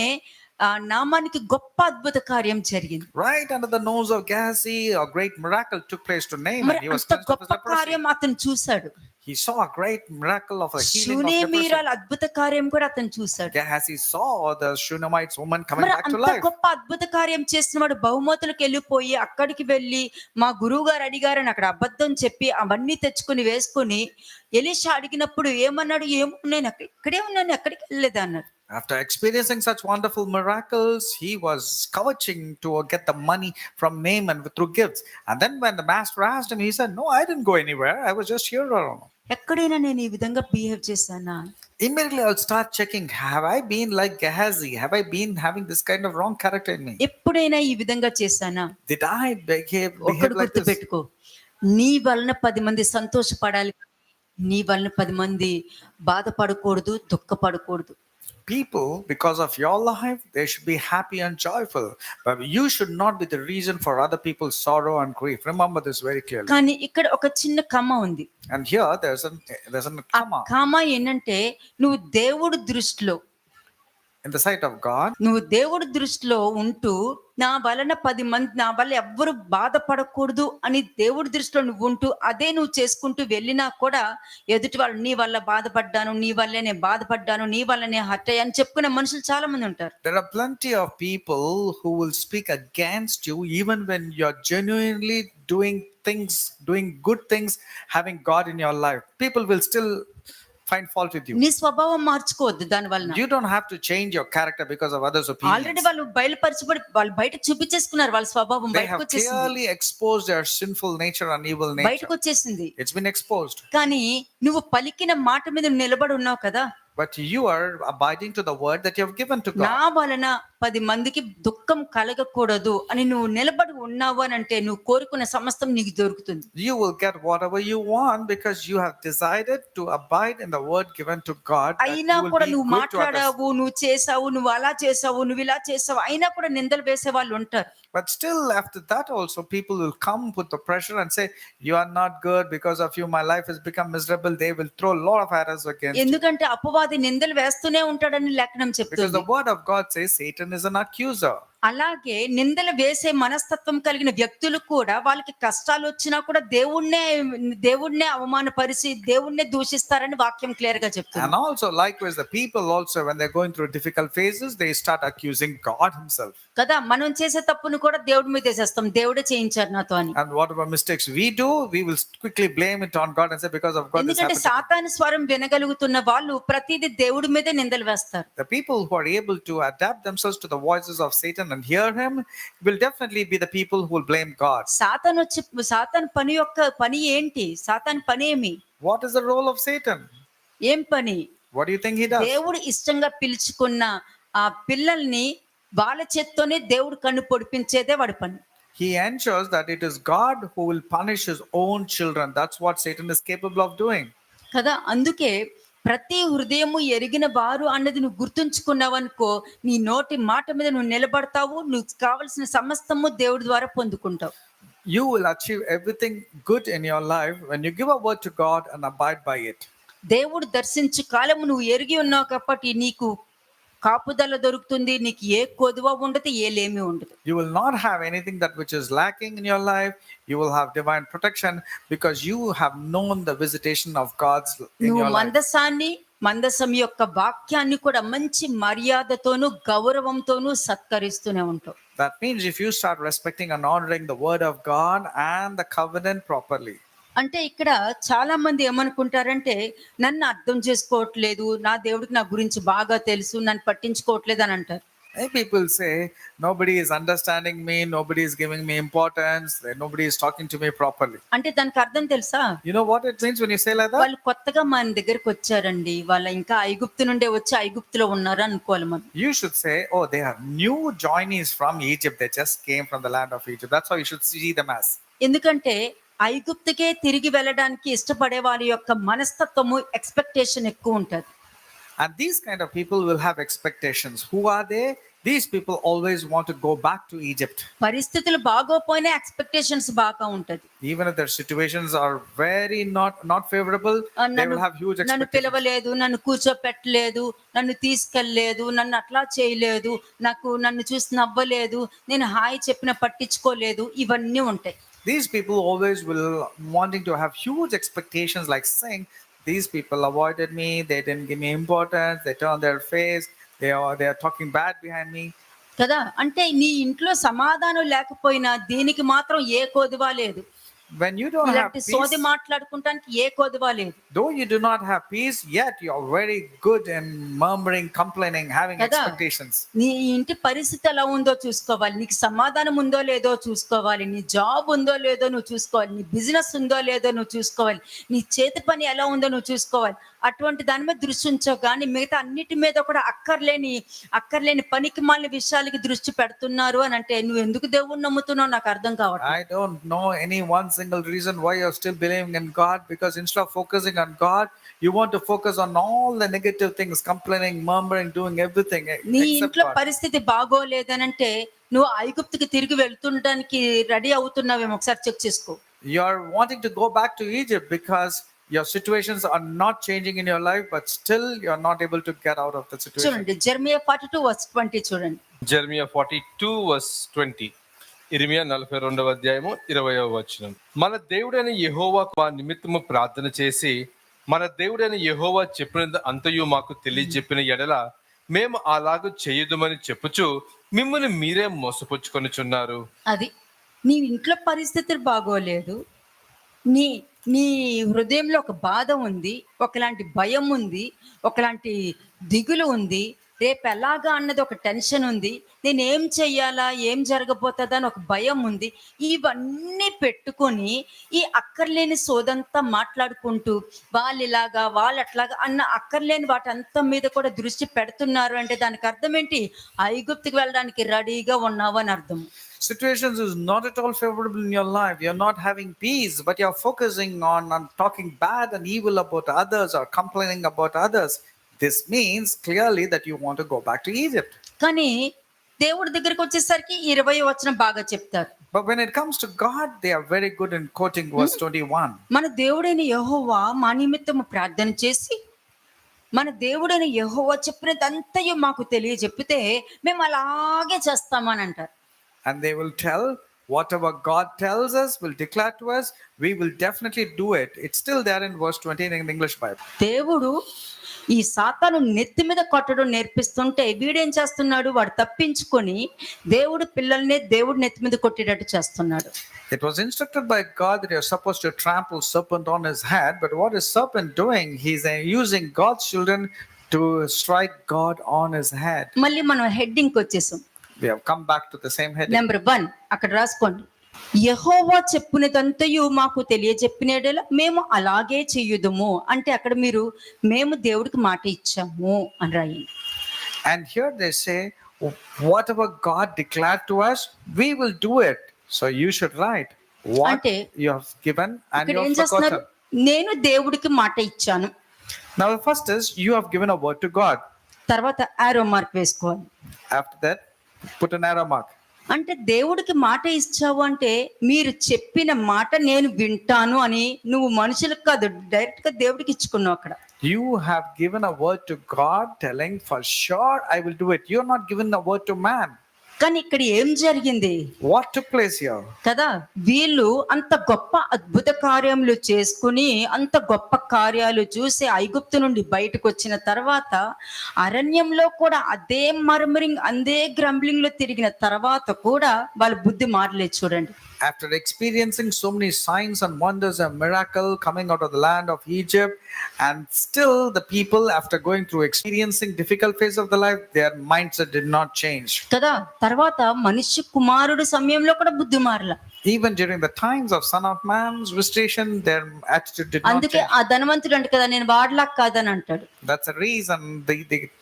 ఆ నామానికి గొప్ప అద్భుత కార్యం జరిగింది. Right under the nose of Gehazi, a great miracle took place to Naaman. మరి He was అంత cleansed of his గొప్ప leprosy. కార్యం అతను చూశాడు. He saw a great miracle of a healing of leprosy. షూనేమీరాల అద్భుత కార్యం కూడా అతను చూశాడు. Gehazi saw the Shunammite woman coming మరి back to అంత life. గొప్ప అద్భుత కార్యం చేసిన వాడు బహుమతులకు వెళ్ళిపోయి అక్కడికి వెళ్ళి మా గురువు గారు అడిగారని అక్కడ అబద్ధం చెప్పి అవన్నీ తెచ్చుకుని వేసుకుని ఎలీషా అడిగినప్పుడు ఏమన్నాడు, ఏమో నేను ఇక్కడే ఉన్నాను ఎక్కడికి వెళ్ళలేదు అన్నాడు. After experiencing such wonderful miracles, he was coveting to get the money from Naaman through gifts. And then when the master asked him, he said, "No, I didn't go anywhere. I was just here alone." ఎక్కడైనా నేను ఈ విధంగా behave చేశానా? Immediately I'll start checking, have I been like Gehazi? Have I been having this kind of wrong character in me? ఎప్పుడైనా ఈ విధంగా చేశానా? Did I behave ఒక్కడు like గుర్తు this? పెట్టుకో, నీ వలన 10 మంది సంతోషపడాలి, నీ వలన 10 మంది బాధపడకూడదు, దుఃఖపడకూడదు. People, because of your life, they should be happy and joyful. But you should not be the reason for other people's sorrow and grief. Remember this very clearly. కానీ ఇక్కడ ఒక చిన్న కమ్మ ఉంది. And here there's a ఆ comma. కామ ఏంటంటే, నువ్వు దేవుడి దృష్టిలో In the sight of God, నువ్వు దేవుడి దృష్టిలో ఉంటూ నా వలన 10 మంది, నా వల్ల ఎవ్వరు బాధపడకూడదు అని దేవుడి దృష్టిలో నువ్వు ఉంటూ అదే నువ్వు చేసుకుంటూ వెళ్ళినా కూడా ఎదుటి వాళ్ళు నీ వల్ల బాధపడ్డాను, నీ వల్లే నేను బాధపడ్డాను, నీ వల్లనే హర్ట్ అయ్యాను చెప్పుకునే మనుషులు చాలా మంది ఉంటారు. there are plenty of people who will speak against you even when you're genuinely doing good things, having God in your life. People will still find fault with you. నీ స్వభావం మార్చుకోవద్దు దాని వలన. You don't have to change your character because of others' already opinions. వాళ్ళు బయలుపరచబడి వాళ్ళు బయట చూపించేసుకున్నారు, వాళ్ళ స్వభావం They బయటకు have వచ్చేసింది. clearly exposed their sinful nature and evil nature. బయటకు వచ్చేసింది. It's been exposed. కానీ నువ్వు పలికిన మాట మీద నువ్వు నిలబడి ఉన్నావు కదా. But you are abiding to the word that you have given to నా God. వలన 10 మందికి దుఃఖం కలగకూడదు అని నువ్వు నిలబడి ఉన్నావు అని అంటే నువ్వు కోరుకున్న సమస్తం నీకు దొరుకుతుంది. You will get whatever you want because you have decided to abide in the word given to God. That అయినా you will కూడా be నువ్వు good to others. మాట్లాడావు, నువ్వు చేసావు, నువ్వు అలా చేసావు, నువ్వు ఇలా చేసావు, అయినా కూడా నిందలు వేసే వాళ్ళు ఉంటారు. But still, after that also, people will come put the pressure and say, "You are not good. Because of you, my life has become miserable." They will throw a lot of arrows against you. ఎందుకంటే అపవాది నిందలు వేస్తూనే ఉంటాడని లేఖనం Because చెప్తుంది. the word of God says Satan is an accuser. అలాగే నిందలు వేసే మనస్తత్వం కలిగిన వ్యక్తులు కూడా వాళ్ళకి కష్టాలు వచ్చినా కూడా దేవుణ్ణే అవమానపరిచి దేవుణ్ణే దూషిస్తారని వాక్యం క్లియర్ గా చెప్తుంది. And also, likewise, the people also, when they're going through difficult phases, they start accusing God himself. కదా, మనం చేసే తప్పును కూడా దేవుడి మీద వేసేస్తాం, దేవుడే చేయించారు నాతో అని. And whatever mistakes we do, we will quickly blame it on God and say, because of God this ఎందుకంటే happened. సాతాను స్వరం వినగలుగుతున్న వాళ్ళు ప్రతిదీ దేవుడి మీదే నిందలు వేస్తారు. The people who are able to adapt themselves to the voices of Satan and hear him will definitely be the people who will blame God. సాతాను పని ఏంటి? సాతాను పని ఏమి? What is the role of Satan? ఏం పని? What do you think he does? దేవుడు ఇష్టంగా పిలుచుకున్న ఆ పిల్లల్ని వాళ్ళ చేత్తోనే దేవుడు కన్ను పొడిపించేదే వాడి పని. He ensures that it is God who will punish his own children. That's what Satan is capable of doing. కదా, అందుకే ప్రతి హృదయము ఎరిగిన వారు అన్నది నువ్వు గుర్తుంచుకున్నావు అనుకో, నీ నోటి మాట మీద నువ్వు నిలబడతావు, నువ్వు కావలసిన సమస్తము దేవుడి ద్వారా పొందుకుంటావు. You will achieve everything good in your life when you give a word to God and abide by it. దేవుడు దర్శించు కాలము నువ్వు ఎరిగి ఉన్నావు కాబట్టి నీకు కాపుదల దొరుకుతుంది, నీకు ఏ కొదువ ఉండదు, ఏ లేమి ఉండదు. You will not have anything that which is lacking in your life. You will have divine protection because you have known the visitation of God's in నువ్వు your life. మందసం యొక్క వాక్యాన్ని కూడా మంచి మర్యాదతోనూ గౌరవంతోనూ సత్కరిస్తూనే ఉంటావు. That means if you start respecting and honoring the word of God and the covenant properly. అంటే ఇక్కడ చాలా మంది ఏమనుకుంటారంటే, నన్ను అర్థం చేసుకోవట్లేదు, నా దేవుడికి నా గురించి బాగా తెలుసు, నన్ను పట్టించుకోవట్లేదు అని అంటారు. Many people say, nobody is understanding me, nobody is giving me importance, nobody is talking to me properly. అంటే దానికి అర్థం తెలుసా? You know what it means when you say like that? వాళ్ళు కొత్తగా మన దగ్గరికి వచ్చారండి, వాళ్ళ ఇంకా ఐగుప్తు నుండే వచ్చి ఐగుప్తులో ఉన్నారు అనుకోవాలి మనం. You should say, oh, they are new joinees from Egypt. They just came from the land of Egypt. That's how you should see them as. ఎందుకంటే ఐగుప్తుకే తిరిగి వెళ్ళడానికి ఇష్టపడే వారి యొక్క మనస్తత్వము, ఎక్స్పెక్టేషన్ ఎక్కువ ఉంటది. And these kind of people will have expectations. Who are they? These people always want to go back to Egypt. పరిస్థితులు బాగోపోయినా expectations బాగా ఉంటది. Even if their situations are very not favorable, they will have huge నన్ను expectations. పిలవలేదు, నన్ను కూర్చోపెట్టలేదు, నన్ను తీసుకెళ్ళలేదు, నన్ను అట్లా చేయలేదు, నన్ను చూసి నవ్వలేదు, నేను హాయ్ చెప్పిన పట్టించుకోలేదు, ఇవన్నీ ఉంటాయి. These people always will wanting to have huge expectations, like saying, these people avoided me, they didn't give me importance, they turned their face, they are talking bad behind me. కదా, అంటే నీ ఇంట్లో సమాధానం లేకపోయినా దీనికి మాత్రం ఏ కొదువా లేదు. When you don't have ఇలాంటి peace, సోది మాట్లాడుకుంటానికి ఏ కొదువా లేదు. though you do not have peace, yet you are very good in murmuring, complaining, having కదా, expectations. నీ ఇంటి పరిస్థితి ఎలా ఉందో చూసుకోవాలి, నీకు సమాధానం ఉందో లేదో చూసుకోవాలి, నీ జాబ్ ఉందో లేదో నువ్వు చూసుకోవాలి, నీ బిజినెస్ ఉందో లేదో నువ్వు చూసుకోవాలి, నీ చేతి పని ఎలా ఉందో నువ్వు చూసుకోవాలి. అటువంటి దాని మీద దృష్టి ఉంచావు, కానీ మిగతా అన్నిటి మీద కూడా అక్కర్లేని పనికి మాలిన విషయాలకి దృష్టి పెడుతున్నారు అని అంటే నువ్వు ఎందుకు దేవుణ్ణి నమ్ముతున్నావు నాకు అర్థం కావట్లేదు. I don't know any one single reason why you're still believing in God, because instead of focusing on God, you want to focus on all the negative things, complaining, murmuring, doing everything నీ except ఇంట్లో God. పరిస్థితి బాగోలేదనంటే నువ్వు ఐగుప్తుకి తిరిగి వెళ్తుండడానికి ready అవుతున్నావేమో, ఒకసారి check చేసుకో. You're wanting to go back to Egypt because your situations are not changing in your life, but still you're not able to get out of the situation. చూడండి, Jeremiah 42:20 చూడండి. Jeremiah 42:20. ఇర్మియా 42:20. మన దేవుడైన యెహోవా మా నిమిత్తము ప్రార్థన చేసి మన దేవుడైన యెహోవా చెప్పినది అంతయు మాకు తెలియజెప్పిన ఎడల మేము అలాగూ చేయుదుమని చెప్పుచు మిమ్మల్ని మీరే మోసపుచ్చుకొనుచున్నారు. అది నీ ఇంట్లో పరిస్థితులు బాగోలేదు, నీ నీ హృదయంలో ఒక బాధ ఉంది, ఒకలాంటి భయం ఉంది, ఒకలాంటి దిగులు ఉంది, రేపు ఎలాగా అన్నది ఒక టెన్షన్ ఉంది, నేను ఏం చెయ్యాలా, ఏం జరగబోతుందా అని ఒక భయం ఉంది. ఇవన్నీ పెట్టుకొని ఈ అక్కర్లేని సోదంతా మాట్లాడుకుంటూ వాళ్ళిలాగా వాళ్ళట్లాగా అన్న అక్కర్లేని వాటంతా మీద కూడా దృష్టి పెడుతున్నారు అంటే దానికి అర్థం ఏంటి? ఐగుప్తుకి వెళ్ళడానికి రెడీగా ఉన్నావు అని అర్థం. Situations is not at all favorable in your life. You're not having peace, but you're focusing on talking bad and evil about others or complaining about others. This means clearly that you want to go back to Egypt. కానీ దేవుడి దగ్గరికి వచ్చేసరికి 20వ వచనం బాగా చెప్తారు. But when it comes to God, they are very good in quoting verse 21. మన దేవుడైన యెహోవా మా నిమిత్తము ప్రార్థన చేసి మన దేవుడైన యెహోవా చెప్పినదంతయు మాకు తెలియజెప్పితే మేము అలాగే చేస్తామని అంటారు. And they will tell whatever God tells us, will declare to us, we will definitely do it. It's still there in verse 20 in the English Bible. దేవుడు ఈ సాతాను నెత్తి మీద కొట్టడం నేర్పిస్తుంటే వీడేం చేస్తున్నాడు? వాడు తప్పించుకొని దేవుడు పిల్లల్ని దేవుడు నెత్తి మీద కొట్టేటట్టు చేస్తున్నాడు. It was instructed by God that you're supposed to trample serpent on his head, but what is serpent doing? He's using God's children to strike God on his head. మళ్ళీ మనం హెడ్డింగ్కి వచ్చేసాం. We have come back to the same heading. Number 1 అక్కడ రాసుకోండి. యెహోవా చెప్పినదంతయు మాకు తెలియజెప్పినడల మేము అలాగే చేయుదుము అంటే అక్కడ మీరు మేము దేవుడికి మాట ఇచ్చాము అని రాయండి. And here they say, whatever God declared to us, we will do it. So you should write what అంటే you have given and ఇక్కడ you ఏం have చేస్తున్నారు? forgotten. నేను దేవుడికి మాట ఇచ్చాను. Now the first is you have given a word to God. తర్వాత ఆరో మార్క్ వేసుకోవాలి. After that, put an arrow mark. అంటే దేవుడికి మాట ఇచ్చావు అంటే మీరు చెప్పిన మాట నేను వింటాను అని నువ్వు మనుషులకు కాదు, డైరెక్ట్ గా దేవుడికి ఇచ్చుకున్నావు అక్కడ. You have given a word to God telling for sure I will do it. You're not given a word to man. కానీ ఇక్కడ ఏం జరిగింది What took place here? కదా? వీళ్ళు అంత గొప్ప అద్భుత కార్యములు చేసుకుని అంత గొప్ప కార్యాలు చూసి ఐగుప్తు నుండి బయటకు వచ్చిన తర్వాత అరణ్యంలో కూడా అదే మర్మరింగ్ అదే గ్రంబ్లింగ్ లో తిరిగిన తర్వాత కూడా వాళ్ళ బుద్ధి మారలేదు. చూడండి, After experiencing so many signs and wonders and miracle coming out of the land of Egypt, and still the people, after going through experiencing difficult phase of the life, their mindset did not change. కదా? తర్వాత మనిషి కుమారుడు సమయంలో కూడా బుద్ధి మారల. Even during the times of Son of Man's visitation, their attitude did not అందుకే change. ఆ ధనవంతుడు అంట కదా, నేను వాడలా కాదని అంటాడు. That's the reason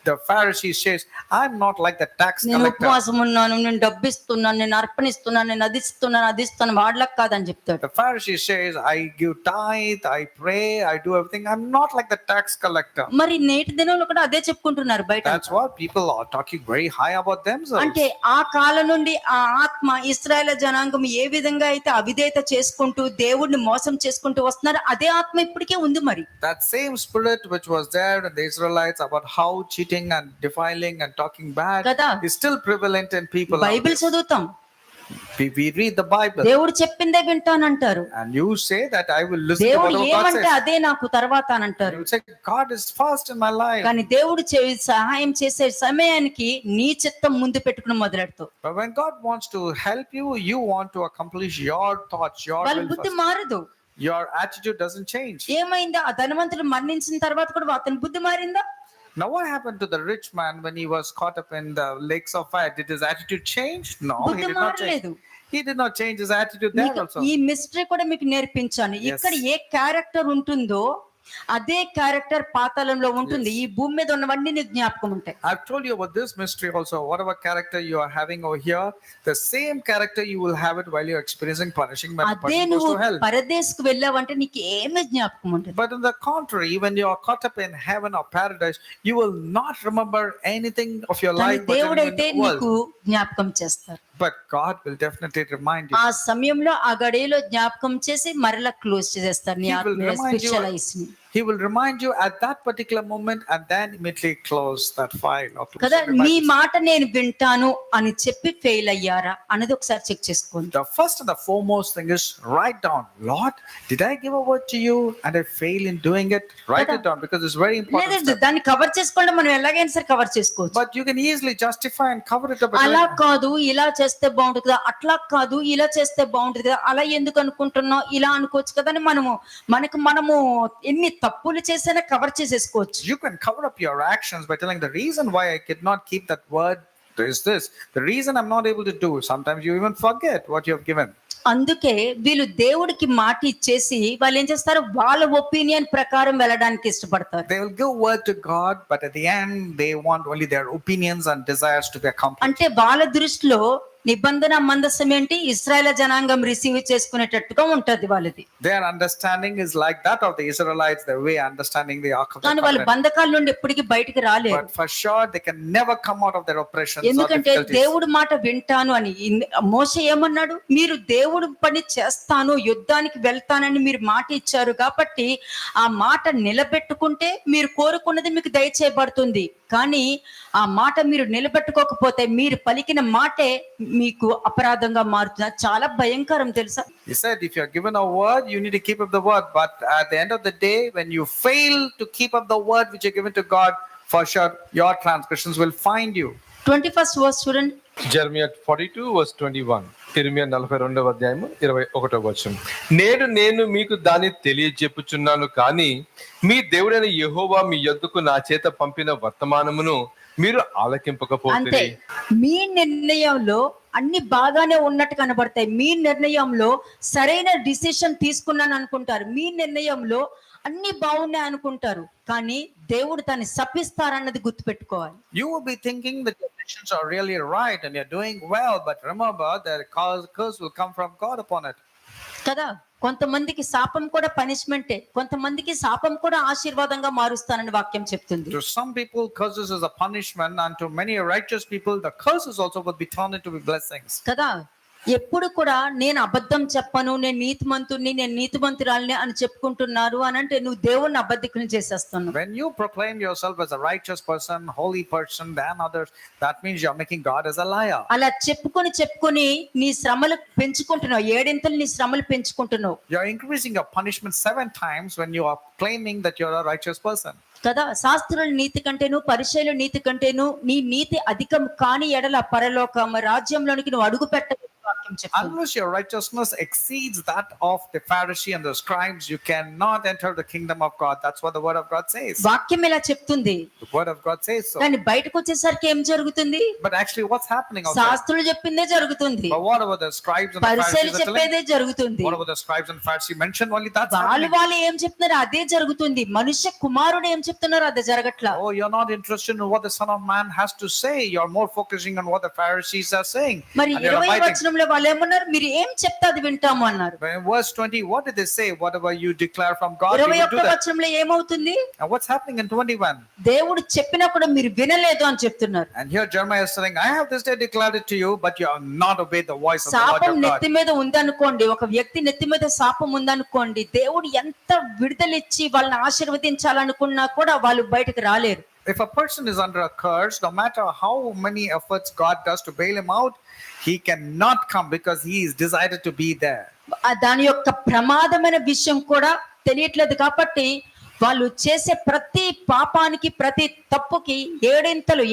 the Pharisee says, I'm not like the tax నేను collector. ఉపవాసం ఉన్నాను, నేను డబ్బు ఇస్తున్నాను, నేను అర్పణ ఇస్తున్నాను, నేను అది ఇస్తున్నాను వాడలా కాదని చెప్తాడు. The Pharisee says, I give tithe, I pray, I do everything. I'm not like the tax collector. మరి నేటి దినంలో కూడా అదే చెప్పుకుంటున్నారు బయట. That's what people are talking very high about themselves. అంటే ఆ కాలం నుండి ఆ ఆత్మ ఇశ్రాయేలు జనాంగం ఏ విధంగా అయితే అవిధేయత చేసుకుంటూ దేవుడిని మోసం చేసుకుంటూ వస్తున్నారు, అదే ఆత్మ ఇప్పటికే ఉంది మరి. That same spirit which was there in the Israelites about how cheating and defiling and talking bad కదా. is still prevalent in people. Bible చదువుతాం, We read the Bible దేవుడు చెప్పిందే వింటానంటారు. and you say that I will listen to దేవుడు whatever God ఏమంటే says. అదే నాకు తర్వాత అని అంటారు. You say God is first in my life. కానీ దేవుడు సహాయం చేసే సమయానికి నీ చిత్తం ముందు పెట్టుకుని మొదలెడతావు. But when God wants to help you, you want to accomplish your thoughts, your వాళ్ళ will బుద్ధి first. మారదు. Your attitude doesn't change. ఏమైందా, ఆ ధనవంతుడు మరణించిన తర్వాత కూడా అతని బుద్ధి మారిందా? Now, what happened to the rich man when he was caught up in the lakes of fire? Did his attitude change? No, he బుద్ధి did not change. మారలేదు. He did not change his attitude there మీకు also. ఈ mystery కూడా మీకు నేర్పించాను. Yes. ఇక్కడ ఏ character ఉంటుందో అదే క్యారెక్టర్ పాతాళంలో ఉంటుంది. ఈ భూమి మీద ఉన్నవన్నీ నీకు జ్ఞాపకం ఉంటాయి. I've told you about this mystery also. Whatever character you are having over here, the same character you will have it while you're experiencing punishing when the అదే person goes నువ్వు to hell. పరదేశకు వెళ్ళావంటే నీకు ఏమీ జ్ఞాపకం ఉంటుంది. But on the contrary, when you are caught up in heaven or paradise, you will not remember anything of your కానీ life but in దేవుడైతే the world. నీకు జ్ఞాపకం చేస్తారు. But God will definitely remind you. ఆ సమయంలో ఆ గడియలో జ్ఞాపకం చేసి మరలా క్లోజ్ చేస్తారు నీ He will ఆత్మీయ remind you. స్పిరిచువల్ ఐస్ ని. He will remind you at that particular moment and then immediately close that file. Or close కదా, the reminder. నీ మాట నేను వింటాను అని చెప్పి ఫెయిల్ అయ్యారా అనేది ఒకసారి చెక్ చేసుకోండి. The first and the foremost thing is write down, Lord, did I give a word to you and I fail in doing it? Write Kada. it down because it's very important. లేదండి, step. దాన్ని cover చేసుకోండి, మనం ఎలాగైనా సరే cover చేసుకోవచ్చు. But you can easily justify and cover it up. అలా కాదు ఇలా చేస్తే బాగుంటుంది కదా, అట్లా కాదు ఇలా చేస్తే బాగుంటుంది కదా, అలా ఎందుకు అనుకుంటున్నావు, ఇలా అనుకోవచ్చు కదా అని మనము ఎన్ని తప్పులు చేసినా కవర్ చేసేసుకోవచ్చు. You can cover up your actions by telling the reason why I could not keep that word is this. The reason I'm not able to do. Sometimes you even forget what you have given. అందుకే వీళ్ళు దేవుడికి మాట ఇచ్చేసి వాళ్ళు ఏం చేస్తారు, వాళ్ళ opinion ప్రకారం వెళ్ళడానికి ఇష్టపడతారు. They will give word to God, but at the end they want only their opinions and desires to be accomplished. అంటే వాళ్ళ దృష్టిలో నిబంధన మందసం ఏంటి, ఇశ్రాయేల్ జనాంగం రిసీవ్ చేసుకునేటట్టుగా ఉంటది వాళ్ళది. Their understanding is like that of the Israelites, the way understanding the Ark of the కానీ వాళ్ళ Covenant. బంధకాల నుండి ఎప్పటికీ బయటికి రాలేరు. But for sure they can never come out of their oppressions or ఎందుకంటే difficulties. దేవుడు మాట వింటాను అని. మోషే ఏమన్నాడు, మీరు దేవుడు పని చేస్తాను, యుద్ధానికి వెళ్తానని మీరు మాట ఇచ్చారు కాబట్టి ఆ మాట నిలబెట్టుకుంటే మీరు కోరుకున్నది మీకు దయచేయబడుతుంది. కానీ ఆ మాట మీరు నిలబెట్టుకోకపోతే మీరు పలికిన మాటే మీకు అపరాధంగా మారుతుంది. చాలా భయంకరం తెలుసా. He said, if you are given a word, you need to keep up the word. But at the end of the day, when you fail to keep up the word which you are given to God, for sure your transgressions will find you. 21st verse చూడండి. Jeremiah 42:21. ఇర్మియా 42:21. నేను మీకు దాన్ని తెలియజెప్పుచున్నాను కానీ మీ దేవుడైన యెహోవా మీ యొద్దకు నా చేత పంపిన వర్తమానమును మీరు అంతే, ఆలకింపకపోతే. మీ నిర్ణయంలో అన్ని బాగానే ఉన్నట్టు కనబడతాయి. మీ నిర్ణయంలో సరైన డిసిషన్ తీసుకున్నాను అనుకుంటారు, మీ నిర్ణయంలో అన్ని బాగున్నాయి అనుకుంటారు, కానీ దేవుడు దాన్ని శపిస్తారన్నది గుర్తుపెట్టుకోవాలి. You will be thinking that your decisions are really right and you're doing well, but remember that curse will come from God upon it. కదా, కొంతమందికి శాపం కూడా పనిష్మెంటే, కొంతమందికి శాపం కూడా ఆశీర్వాదంగా మారుస్తానని వాక్యం చెప్తుంది. To some people, curses is a punishment, and to many righteous people, the curses also will be turned into blessings. కదా, ఎప్పుడు కూడా నేను అబద్ధం చెప్పను, నేను నీతిమంతుడిని, నేను నీతిమంతురాలిని అని చెప్పుకుంటున్నారు అని అంటే నువ్వు దేవుణ్ణి అబద్ధికుని చేసేస్తున్నావు. When you proclaim yourself as a righteous person, holy person than others, that means you're making God as a liar. అలా చెప్పుకొని నీ శ్రమలు పెంచుకుంటున్నావు, ఏడింతలు నీ శ్రమలు పెంచుకుంటున్నావు. You're increasing your punishment 7 times when you are claiming that you're a righteous person. కదా, శాస్త్రుల నీతి కంటేను పరిచయుల నీతి కంటేను నీ నీతి అధికం కాని ఎడల పరలోకం రాజ్యంలోనికి నువ్వు అడుగు పెట్ట వాక్యం వాక్యం చెప్తుంది. unless your righteousness exceeds that of the Pharisee and the scribes, you cannot enter the kingdom of God. That's what the word of God says. వాక్యం ఇలా చెప్తుంది, The word of God says so. కానీ బయటకు వచ్చేసరికి ఏం జరుగుతుంది? But actually, what's happening outside? శాస్త్రులు చెప్పిందే జరుగుతుంది, But what about the scribes and the పరిసయ్యులు Pharisees are telling? చెప్పేదే జరుగుతుంది. What about the scribes and Pharisees mentioned? Only that's వాళ్ళు happening. వాళ్ళు ఏం చెప్తున్నారు అదే జరుగుతుంది. మనుష్య కుమారుడు ఏం చెప్తున్నారో అదే జరగట్లా. Oh, you're not interested in what the Son of Man has to say. You're more focusing on what the Pharisees are saying. మరి And you're 20వ abiding. వచనంలో వాళ్ళు ఏమన్నారు? మీరు ఏం చెప్తే అది వింటాము అన్నారు. But in verse 20, what did they say? Whatever you declare from God, you will do 21వ that. వచనంలో ఏమవుతుంది? And what's happening in 21? దేవుడు చెప్పినా కూడా మీరు వినలేదు అని చెప్తున్నారు. And here Jeremiah is saying, I have this day declared it to you, but you have not obeyed the voice of the Lord శాపం your God. నెత్తి మీద ఉందనుకోండి, ఒక వ్యక్తి నెత్తి మీద శాపం ఉందనుకోండి, దేవుడు ఎంత విడుదలిచ్చి వాళ్ళని ఆశీర్వదించాలనుకున్నా కూడా వాళ్ళు బయటకు రాలేరు. If a person is under a curse, no matter how many efforts God does to bail him out, he cannot come because he is decided to be there. దాని యొక్క ప్రమాదమైన విషయం కూడా తెలియట్లేదు కాబట్టి వాళ్ళు చేసే ప్రతి పాపానికి ప్రతి తప్పుకి ఏడింతలు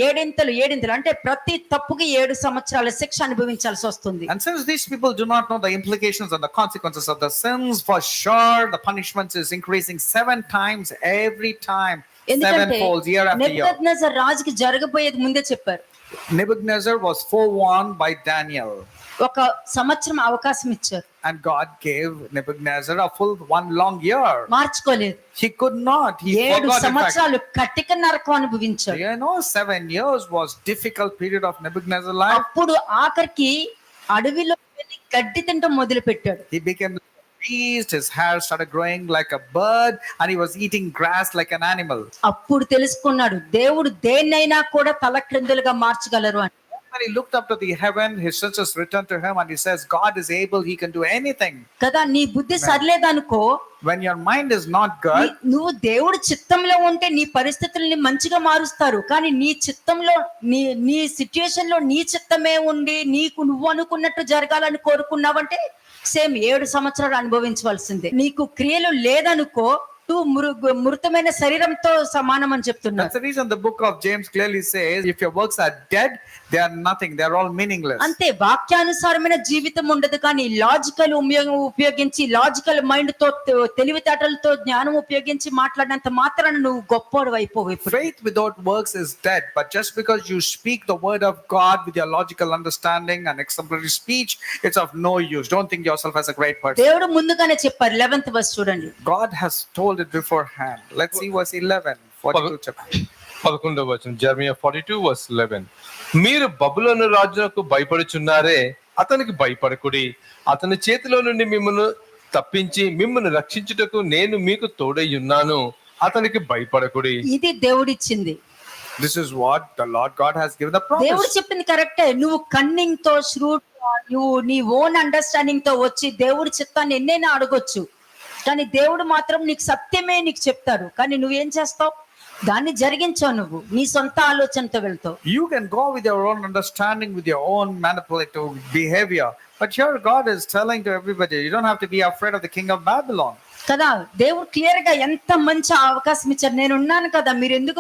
అంటే ప్రతి తప్పుకి 7 సంవత్సరాల శిక్ష అనుభవించాల్సి వస్తుంది. And since these people do not know the implications and the consequences of the sins, for sure the punishment is increasing 7 times every time. ఎందుకంటే 7 folds year after year. Nebuchadnezzar రాజుకి జరగబోయేది ముందే చెప్పారు. Nebuchadnezzar was forewarned by Daniel, ఒక సంవత్సరం అవకాశం ఇచ్చారు, and God gave Nebuchadnezzar a full 1 long year. మార్చుకోలేదు. He could not. He 7 forgot. In fact, సంవత్సరాలు కటిక నరకం అనుభవించాడు. 7 years was difficult period of Nebuchadnezzar's life. అప్పుడు ఆఖరికి అడవిలో వెళ్ళి గడ్డి తింటం మొదలు పెట్టాడు. He became like a beast. His hair started growing like a bird, and he was eating grass like an animal. అప్పుడు తెలుసుకున్నాడు దేవుడు దేన్నైనా కూడా తలక్రిందులుగా మార్చగలరు అని. When he looked up to the heaven, his senses returned to him, and he says, God is able, he can do anything. కదా, నీ బుద్ధి సరిలేదనుకో, When your mind is not good, నువ్వు దేవుడి చిత్తంలో ఉంటే నీ పరిస్థితుల్ని మంచిగా మారుస్తారు. కానీ నీ చిత్తంలో నీ సిచ్యుయేషన్ లో నీ చిత్తమే ఉండి నీకు నువ్వు అనుకున్నట్టు జరగాలని కోరుకున్నావంటే సేమ్ 7 సంవత్సరాలు అనుభవించవలసిందే. నీకు క్రియలు లేదనుకో, మృతమైన శరీరంతో సమానం అని చెప్తున్నారు. that's the reason the book of James clearly says, if your works are dead, they are nothing, they are all meaningless. అంతే, వాక్యానుసారమైన జీవితం ఉండదు. కానీ లాజికల్ ఉపయోగించి లాజికల్ మైండ్ తో తెలివితేటలతో జ్ఞానం ఉపయోగించి మాట్లాడినంత మాత్రాన నువ్వు గొప్పోడు అయిపోవు. Faith without works is dead, but just because you speak the word of God with your logical understanding and exemplary speech, it's of no use. Don't think yourself as a great person. దేవుడు ముందుగానే చెప్పారు. 11th verse చూడండి. God has told it beforehand. Let's see verse 11, 42 chapter. 11వ వచనం, Jeremiah 42:11. మీరు బబులోను రాజునకు భయపడుచున్నారే, అతనికి భయపడకుడి. అతని చేతిలో నుండి మిమ్మల్ని తప్పించి మిమ్మల్ని రక్షించుటకు నేను మీకు తోడై ఉన్నాను. అతనికి భయపడకుడి. ఇది దేవుడిచ్చింది. This is what the Lord God has given the promise. దేవుడు చెప్పింది కరెక్టే. నువ్వు కన్నింగ్ తో శ్రూడ్ నువ్వు నీ ఓన్ అండర్స్టాండింగ్ తో వచ్చి దేవుడి చిత్తాన్ని ఎన్నైనా అడగొచ్చు. కానీ దేవుడు మాత్రం నీకు సత్యమే నీకు చెప్తారు. కానీ నువ్వేం చేస్తావు? దాన్ని జరిగించావు. నువ్వు నీ సొంత ఆలోచనతో వెళ్తావు. You can go with your own understanding, with your own manipulative behavior. But here God is telling to everybody, you don't have to be afraid of the king of Babylon. కదా, దేవుడు క్లియర్ గా ఎంత మంచి అవకాశం ఇచ్చారు. నేను ఉన్నాను కదా, మీరు ఎందుకు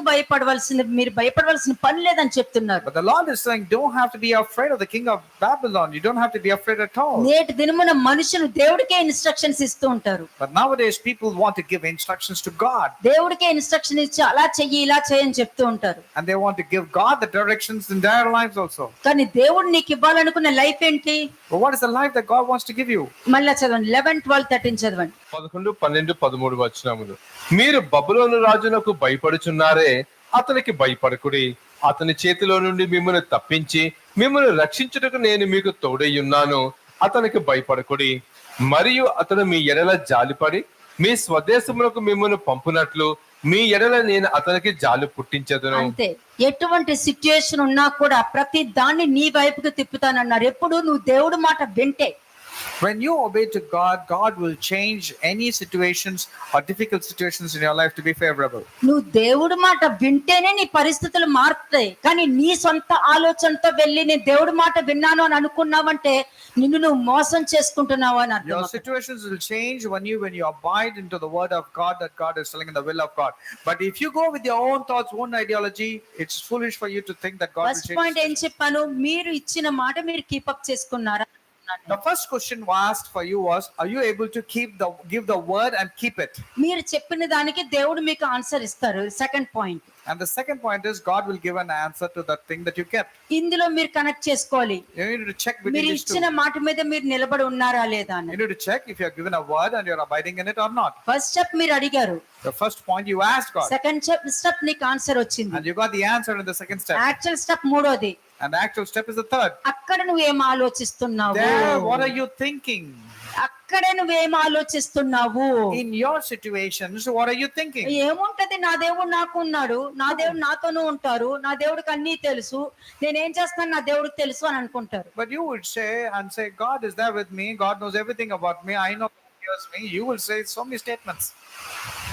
మీరు భయపడవలసిన పని లేదని చెప్తున్నారు. But the Lord is saying, don't have to be afraid of the king of Babylon. You don't have to be afraid at all. నేటి దినమున మనుషులు దేవుడికే ఇన్స్ట్రక్షన్స్ ఇస్తూ ఉంటారు. But nowadays people want to give instructions to God. దేవుడికే instruction ఇచ్చి అలా చెయ్యి ఇలా చేయని చెప్తూ ఉంటారు. And they want to give God the directions in their lives also. కానీ దేవుడు నీకు ఇవ్వాలనుకున్న లైఫ్ ఏంటి? But what is the life that God wants to give you? మళ్ళా చదవండి, 11, 12, 13 చదవండి. 11, 12, 13 వచనములు. మీరు బబులోను రాజునకు భయపడుచున్నారే, అతనికి భయపడకుడి. అతని చేతిలో నుండి మిమ్మల్ని తప్పించి మిమ్మల్ని రక్షించుటకు నేను మీకు తోడై ఉన్నాను. అతనికి భయపడకుడి. మరియు అతను మీ ఎడల జాలిపడి మీ స్వదేశములకు మిమ్మల్ని పంపునట్లు మీ ఎడల నేను అతనికి జాలి పుట్టించదును. అంతే, ఎటువంటి సిచ్యుయేషన్ ఉన్నా కూడా ప్రతి దాన్ని నీ వైపుకి తిప్పుతానన్నారు. ఎప్పుడు నువ్వు దేవుడి మాట వింటే. When you obey to God, God will change any situations or difficult situations in your life to be favorable. నువ్వు దేవుడి మాట వింటేనే నీ పరిస్థితులు మారుతాయి. కానీ నీ సొంత ఆలోచనతో వెళ్ళి నేను దేవుడి మాట విన్నాను అని అనుకున్నావంటే నిన్ను నువ్వు మోసం చేసుకుంటున్నావు అని Your అర్థం. situations will change when you abide into the word of God that God is telling in the will of God. But if you go with your own thoughts, own ideology, it's foolish for you to think that God will first change. Point ఏం చెప్పాను? మీరు ఇచ్చిన మాట మీరు keep up చేసుకున్నారా? అడుగుతున్నాను. The first question asked for you was, are you able to give the word and keep it? మీరు చెప్పిన దానికి దేవుడు మీకు ఆన్సర్ ఇస్తారు. Second point. And the second point is, God will give an answer to that thing that you kept. ఇందులో మీరు connect చేసుకోవాలి. You need to check between మీరు these two. ఇచ్చిన మాట మీద మీరు నిలబడి ఉన్నారా లేదా అని. You need to check if you are given a word and you are abiding in it or not. First step మీరు అడిగారు. The first point you asked God, second step నీకు ఆన్సర్ వచ్చింది. and you got the answer in the second step. Actual step మూడోది. And the actual step is the third. అక్కడ నువ్వేం ఆలోచిస్తున్నావు? There, what are you thinking? అక్కడే నువ్వేం ఆలోచిస్తున్నావు? In your situations, what are you thinking? ఏముంటది, నా దేవుడు నాకు ఉన్నాడు, నా దేవుడు నాతోనూ ఉంటారు, నా దేవుడికి అన్నీ తెలుసు, నేనేం చేస్తాను నా దేవుడికి తెలుసు అని అనుకుంటారు. But you would say, God is there with me, God knows everything about me, I know God hears me. You will say so many statements.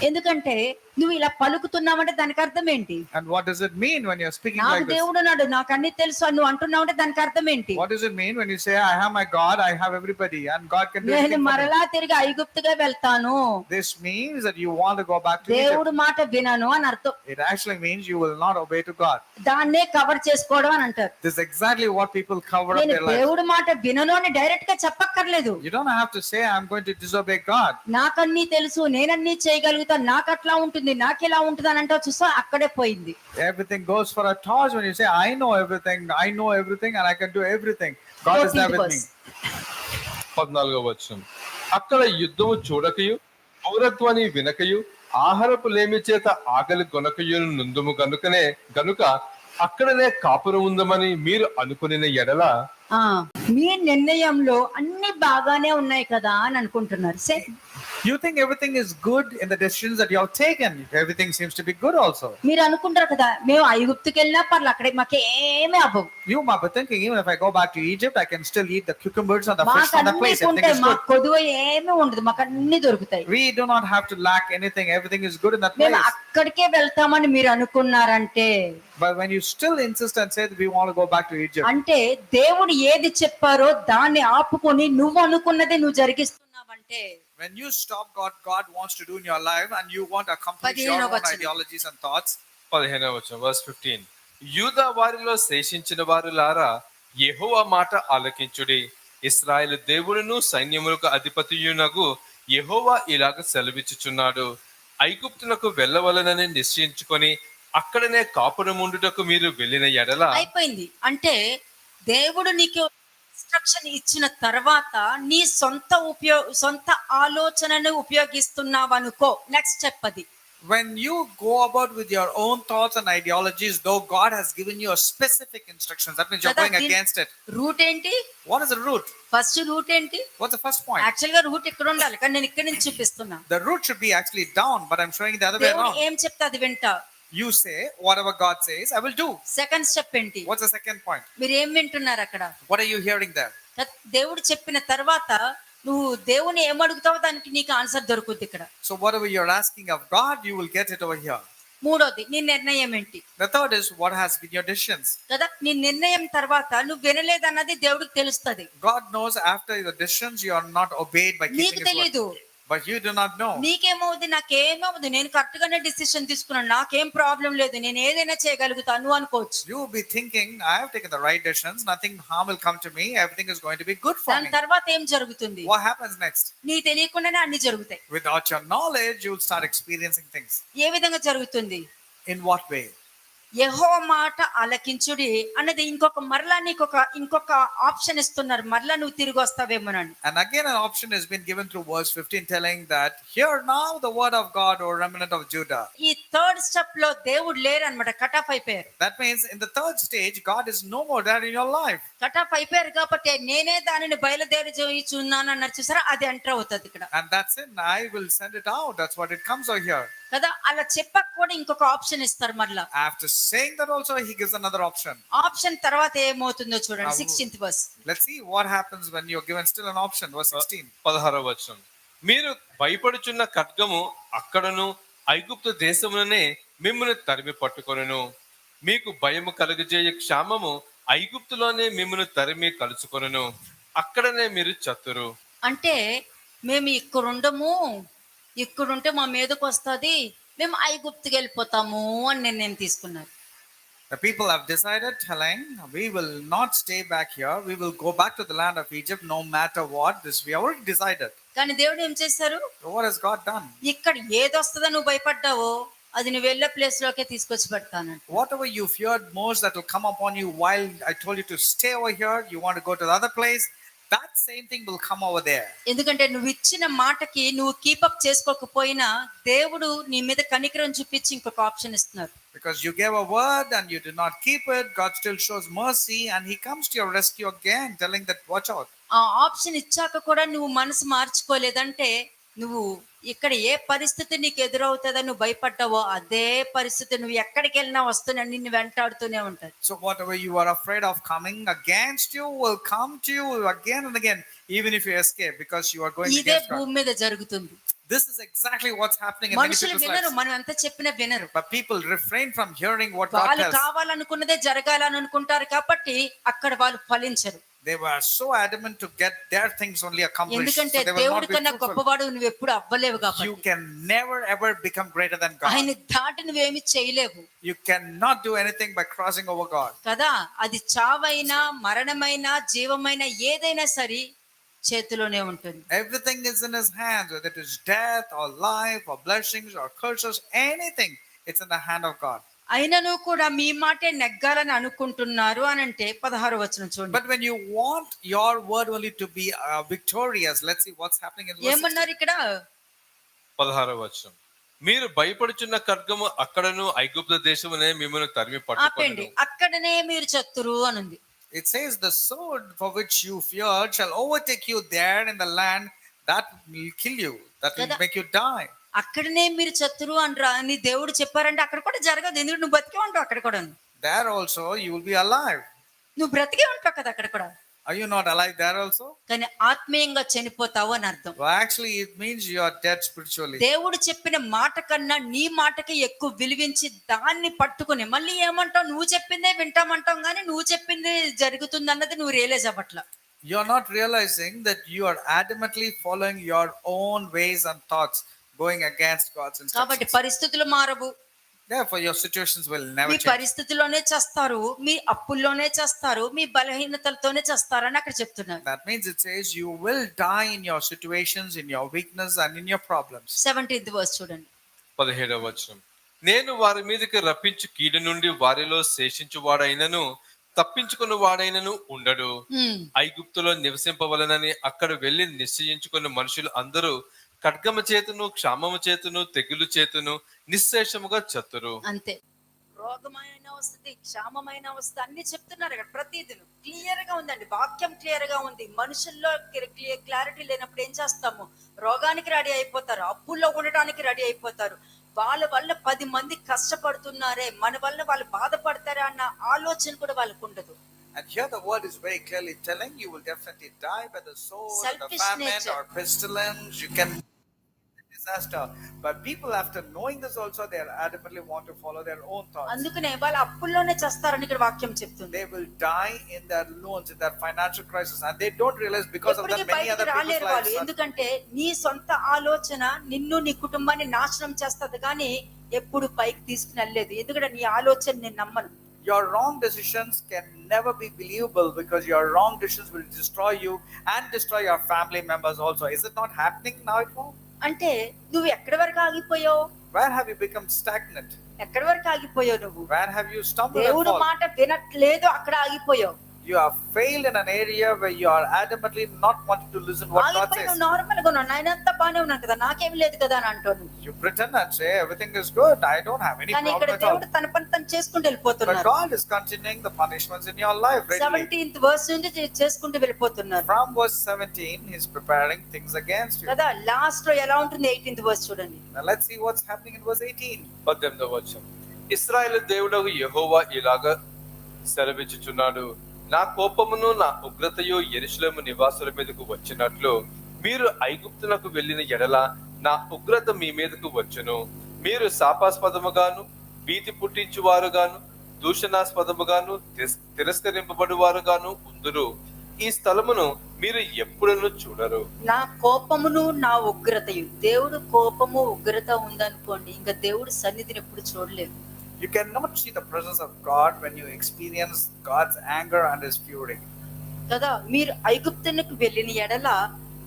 ఎందుకంటే నువ్వు ఇలా పలుకుతున్నావంటే దానికి అర్థం ఏంటి? And what does it mean when you're speaking నాకు like this? దేవుడు ఉన్నాడు, నాకు అన్ని తెలుసు అని నువ్వు అంటున్నావంటే దానికి అర్థం ఏంటి? What does it mean when you say, I have my God, I have everybody, and God can do నేను everything for me? మరలా తిరిగి ఐగుప్తుగా వెళ్తాను, This means that you want to go back to Egypt. దేవుడు మాట వినను అని అర్థం. It actually means you will not obey to God. దాన్నే కవర్ చేసుకోవడం అని అంటారు. This is exactly what people cover up నేను their life. దేవుడు మాట వినను అని డైరెక్ట్ గా చెప్పక్కర్లేదు. You don't have to say, I'm going to disobey God. నాకన్నీ తెలుసు, నేనన్నీ చేయగలుగుతాను, నాకు అట్లా ఉంటుంది, నాకు ఇలా ఉంటుంది అని అంటావు చూసా, అక్కడే పోయింది. Everything goes for a toss when you say, I know everything and I can do everything. God is there with me. 14వ వచనం. అక్కడ యుద్ధము చూడకయు పౌరత్వాన్ని వినకయు ఆహారపు లేమి చేత ఆకలి కొనకయు నుందుము గనుక అక్కడనే కాపురం ఉందమని మీరు అనుకునే ఎడల మీ నిర్ణయంలో అన్ని బాగానే ఉన్నాయి కదా అని అనుకుంటున్నారు. You think everything is good in the decisions that you have taken. Everything seems to be good also. మీరు అనుకుంటారు కదా, మేము ఐగుప్తుకి వెళ్ళినా పర్లేదు, అక్కడ మాకేమీ అవ్వవు. You might be thinking, even if I go back to Egypt, I can still eat the cucumbers and the fish from the place. Everything is మాకు good. కొదువ ఏమీ ఉండదు, మాకు అన్ని దొరుకుతాయి. We do not have to lack anything. Everything is good in that మేము place. అక్కడికే వెళ్తామని మీరు అనుకున్నారంటే, But when you still insist and say that we want to go back to Egypt, అంటే దేవుడు ఏది చెప్పారో దాన్ని ఆపుకొని నువ్వు అనుకున్నది నువ్వు జరిగిస్తున్నావంటే, when you stop God wants to do in your life and you want to accomplish your own ideologies and thoughts. 15వ వచనం, verse 15. యూదా వారిలో శేషించిన వారులారా, యెహోవా మాట ఆలకించుడి. ఇశ్రాయేలు దేవుడును సైన్యములకు అధిపతియునగు యెహోవా ఇలాగ సెలవిచ్చుచున్నాడు. ఐగుప్తునకు వెళ్ళవలనని నిశ్చయించుకొని అక్కడనే కాపురముండుటకు మీరు వెళ్ళిన ఎడల. అయిపోయింది. అంటే దేవుడు నీకు ఇన్స్ట్రక్షన్ ఇచ్చిన తర్వాత నీ సొంత ఆలోచనను ఉపయోగిస్తున్నావనుకో, నెక్స్ట్ స్టెప్ అది. When you go about with your own thoughts and ideologies, though God has given you a specific instructions, that means you're going against it. Root ఏంటి? What is the root? First root ఏంటి? What's the first point? Actual గా root ఇక్కడ ఉండాలి, కానీ నేను ఇక్కడ నుంచి చూపిస్తున్నా. The root should be actually down, but I'm showing it the other way దేవుడు around. ఏం చెప్తే అది వింటా. You say whatever God says, I will do. Second step ఏంటి? What's the second point? మీరు ఏం వింటున్నారు అక్కడ? What are you hearing there? దేవుడు చెప్పిన తర్వాత నువ్వు దేవుని ఏం అడుగుతావో దానికి నీకు ఆన్సర్ దొరుకుద్ది ఇక్కడ. So whatever you're asking of God, you will get it over here. మూడోది, నీ నిర్ణయం ఏంటి? The third is what has been your decisions. కదా, నీ నిర్ణయం తర్వాత నువ్వు వినలేదన్నది దేవుడికి తెలుస్తుంది. God knows after your decisions you are not obeyed by keeping నీకు His word. తెలీదు. But you do not know. నీకేమవుతుంది, నాకేమవుతుంది, నేను కరెక్ట్ గానే డిసిషన్ తీసుకున్నాను, నాకేం ప్రాబ్లం లేదు, నేను ఏదైనా చేయగలుగుతాను నువ్వు అనుకోవచ్చు. You will be thinking, I have taken the right decisions, nothing harm will come to me, everything is going to be good for దాని me. తర్వాత ఏం జరుగుతుంది? What happens next? నీ తెలియకుండానే అన్ని జరుగుతాయి. Without your knowledge, you will start experiencing things. ఏ విధంగా జరుగుతుంది? In what way? యెహోవా మాట ఆలకించుడి అన్నది మరలా నీకు ఇంకొక ఆప్షన్ ఇస్తున్నారు, మరలా నువ్వు తిరిగి వస్తావేమోనని. And again an option has been given through verse 15 telling that hear now the word of God, O remnant of Judah. ఈ థర్డ్ స్టెప్ లో దేవుడు లేరు అన్నమాట, కట్ ఆఫ్ అయిపోయారు. That means in the third stage God is no more there in your life. Cut off అయిపోయారు కాబట్టి నేనే దానిని బయలుదేరి చూస్తున్నాను అన్నారు చూసారా, అది ఎంటర్ అవుతుంది ఇక్కడ. And that's it, I will send it out, that's what it comes over here. కదా, అలా చెప్పక కూడా ఇంకొక ఆప్షన్ ఇస్తారు మరలా. After saying that also he gives another option. Option తర్వాత ఏమవుతుందో చూడండి, 16th verse. Let's see what happens when you're given still an option. Verse 16. 16వ వచనం. మీరు భయపడుచున్న ఖడ్గము అక్కడను ఐగుప్తు దేశముననే మిమ్మును తరిమి పట్టుకొనును. మీకు భయము కలుగజేయ క్షామము ఐగుప్తులోనే మిమ్మును తరిమి కలుసుకొనును. అక్కడనే మీరు చతురు. అంటే మేము ఇక్కడుంటే మా మీదకి వస్తుంది, మేము ఐగుప్తుకి వెళ్ళిపోతాము అని నిర్ణయం తీసుకున్నారు. The people have decided, telling, we will not stay back here. We will go back to the land of Egypt no matter what. This we already decided. కానీ దేవుడు ఏం చేశారు? So what has God done? ఇక్కడ ఏదొస్తుందో నువ్వు భయపడ్డావో అది నువ్వు వెళ్ళే place లోకే తీసుకొచ్చి పెడతానంట. Whatever you feared most that will come upon you while I told you to stay over here, you want to go to the other place, that same thing will come over there. ఎందుకంటే నువ్వు ఇచ్చిన మాటకి నువ్వు keep up చేసుకోకపోయినా దేవుడు నీ మీద కనికరం చూపించి ఇంకొక ఆప్షన్ ఇస్తున్నారు. Because you gave a word and you did not keep it, God still shows mercy and he comes to your rescue again, telling that watch out. ఆ ఆప్షన్ ఇచ్చాక కూడా నువ్వు మనసు మార్చుకోలేదంటే నువ్వు ఇక్కడ ఏ పరిస్థితి నీకు ఎదురవుతుందో నువ్వు భయపడ్డావో అదే పరిస్థితి నువ్వు ఎక్కడికి వెళ్ళినా వస్తున్నా నిన్ను వెంటాడుతూనే ఉంటది. So whatever you are afraid of coming against you will come to you again and again, even if you escape, because you are going ఇదే against God. భూమి మీద జరుగుతుంది. This is exactly what's happening in many మనుషులు people's వినరు, lives. మనం ఎంత చెప్పినా వినరు. But people refrain from hearing what God వాళ్ళు tells. కావాలనుకున్నదే జరగాలని అనుకుంటారు కాబట్టి అక్కడ వాళ్ళు ఫలించరు. They were so adamant to get their things only accomplished. ఎందుకంటే So they will not దేవుడి be కన్నా fruitful. గొప్పవాడు నువ్వు ఎప్పుడు అవ్వలేవు You కాబట్టి. can never ever become greater than God. ఆయన దాటి నువ్వేమి చేయలేవు You cannot do anything by crossing over God. కదా. అది చావైనా మరణమైనా జీవమైనా ఏదైనా సరే చేతిలోనే ఉంటుంది. Everything is in his hands, whether it is death or life or blessings or curses, anything, it's in the hand of God. అయినను కూడా మీ మాటే నెగ్గాలని అనుకుంటున్నారు అని అంటే 16వ వచనం చూడండి. But when you want your word only to be victorious, let's see what's happening in verse 16. ఏమన్నారు ఇక్కడ? 16వ వచనం. మీరు భయపడుచున్న ఖడ్గము అక్కడను ఐగుప్తు దేశమునే మిమ్మల్ని తరిమి ఆపండి. పట్టుకొనును. అక్కడనే మీరు చతురు అని ఉంది. It says the sword for which you feared shall overtake you there in the land that will kill you, that will Kada. make you die. అక్కడనే మీరు చతురు అని దేవుడు చెప్పారంటే అక్కడ కూడా జరగదు. ఎందుకంటే నువ్వు బతికే ఉంటావు అక్కడ కూడా. There also you will be alive. నువ్వు బ్రతికే ఉంటావు కదా అక్కడ కూడా. Are you not alive there also? కానీ ఆత్మీయంగా చనిపోతావు అని అర్థం. Well, actually it means you are dead spiritually. దేవుడు చెప్పిన మాట కన్నా నీ మాటకి ఎక్కువ విలువించి దాన్ని పట్టుకుని మళ్ళీ ఏమంటావు? నువ్వు చెప్పిందే వింటామంటాం కానీ నువ్వు చెప్పింది జరుగుతుంది అన్నది నువ్వు realise అవ్వట్లా. You are not realizing that you are adamantly following your own ways and thoughts, going against God's కాబట్టి instructions. పరిస్థితులు మారవు. Therefore your situations will never me change. పరిస్థితుల్లోనే చేస్తారు, మీ అప్పుల్లోనే చేస్తారు, మీ బలహీనతలతోనే చేస్తారు అని అక్కడ చెప్తున్నారు. That means it says you will die in your situations, in your weakness and in your problems. 17th verse చూడండి. 17వ వచనం. నేను వారి మీదకి రప్పించు కీడు నుండి వారిలో శేషించువాడైనను తప్పించుకుని వాడైనను ఉండడు. ఐగుప్తులో నివసింపవలనని అక్కడ వెళ్లి నిశ్చయించుకున్న మనుషులు అందరూ ఖడ్గము చేతును క్షామము చేతును తెగులు చేతును నిశ్శేషముగా చతురు. అంతే. రోగమైన వస్తుంది, క్షామమైన వస్తుంది అన్ని చెప్తున్నారు ఇక్కడ. ప్రతిదీ క్లియర్ గా ఉందండి. వాక్యం క్లియర్ గా ఉంది. మనుషుల్లో క్లారిటీ లేనప్పుడు ఏం చేస్తాము? రోగానికి రెడీ అయిపోతారు, అప్పుల్లో ఉండటానికి రెడీ అయిపోతారు. వాళ్ళ వల్ల 10 మంది కష్టపడుతున్నారే, మన వల్ల వాళ్ళు బాధపడతారా అన్న ఆలోచన కూడా వాళ్ళకు ఉండదు. And here the word is very clearly telling you will definitely die by the sword, the Selfish famine nature. or pestilence. You can disaster. But people, after knowing this also, they adamantly want to follow their own thoughts. అందుకనే వాళ్ళ అప్పుల్లోనే చేస్తారని ఇక్కడ వాక్యం చెప్తుంది. They will die in their loans, in their financial crisis, and they don't realize because of that ఎప్పటికీ many బయటికి other people's రాలేరు వాళ్ళు. lives. ఎందుకంటే నీ సొంత ఆలోచన నిన్ను నీ కుటుంబాన్ని నాశనం చేస్తది కానీ ఎప్పుడు పైకి తీసుకుని వెళ్ళలేదు. ఎందుకంటే నీ ఆలోచన నేను నమ్మను. Your wrong decisions can never be believable because your wrong decisions will destroy you and destroy your family members also. Is it not happening now at home? అంటే నువ్వు ఎక్కడి వరకు ఆగిపోయావు? Where have you become stagnant? ఎక్కడి వరకు ఆగిపోయావు నువ్వు? Where have you stumbled and దేవుడు fallen? మాట వినట్లేదు, అక్కడ ఆగిపోయావు. You have failed in an area where you are adamantly not wanting to listen what God ఆగిపోయి says. నువ్వు నార్మల్ గా ఉన్నావు, నాయనంతా బానే ఉన్నాను కదా, నాకేం లేదు కదా అని అంటావు. You pretend and say everything is good. I don't have any కానీ ఇక్కడ problem at all. దేవుడు తన పని తను చేసుకుంటూ But వెళ్ళిపోతున్నారు. God is continuing the punishments in your life. Really. 17th verse నుంచి చేసుకుంటూ వెళ్ళిపోతున్నారు From verse 17, He's preparing things against you. కదా. లాస్ట్ లో ఎలా ఉంటుంది? 18th verse చూడండి. Now let's see what's happening in verse 18. 18వ వచనం. ఇశ్రాయేలు దేవుడగు యెహోవా ఇలాగా సెలవిచ్చుచున్నాడు. నా కోపమును నా ఉగ్రతయు యెరూషలేము నివాసుల మీదకు వచ్చినట్లు మీరు ఐగుప్తునకు వెళ్ళిన ఎడల నా ఉగ్రత మీ మీదకు వచ్చును. మీరు శాపాస్పదముగాను భీతి పుట్టించువారుగాను దూషణాస్పదముగాను తిరస్కరింపబడువారుగాను ఉందురు. ఈ స్థలమును మీరు ఎప్పుడూ చూడరు. నా కోపమును నా ఉగ్రతయు. దేవుడు కోపము ఉగ్రత ఉందనుకోండి, ఇంకా దేవుడు సన్నిధిని ఎప్పుడు చూడలేదు. You cannot see the presence of God when you experience God's anger and His fury. కదా, మీరు ఐగుప్తునికి వెళ్ళిన ఎడల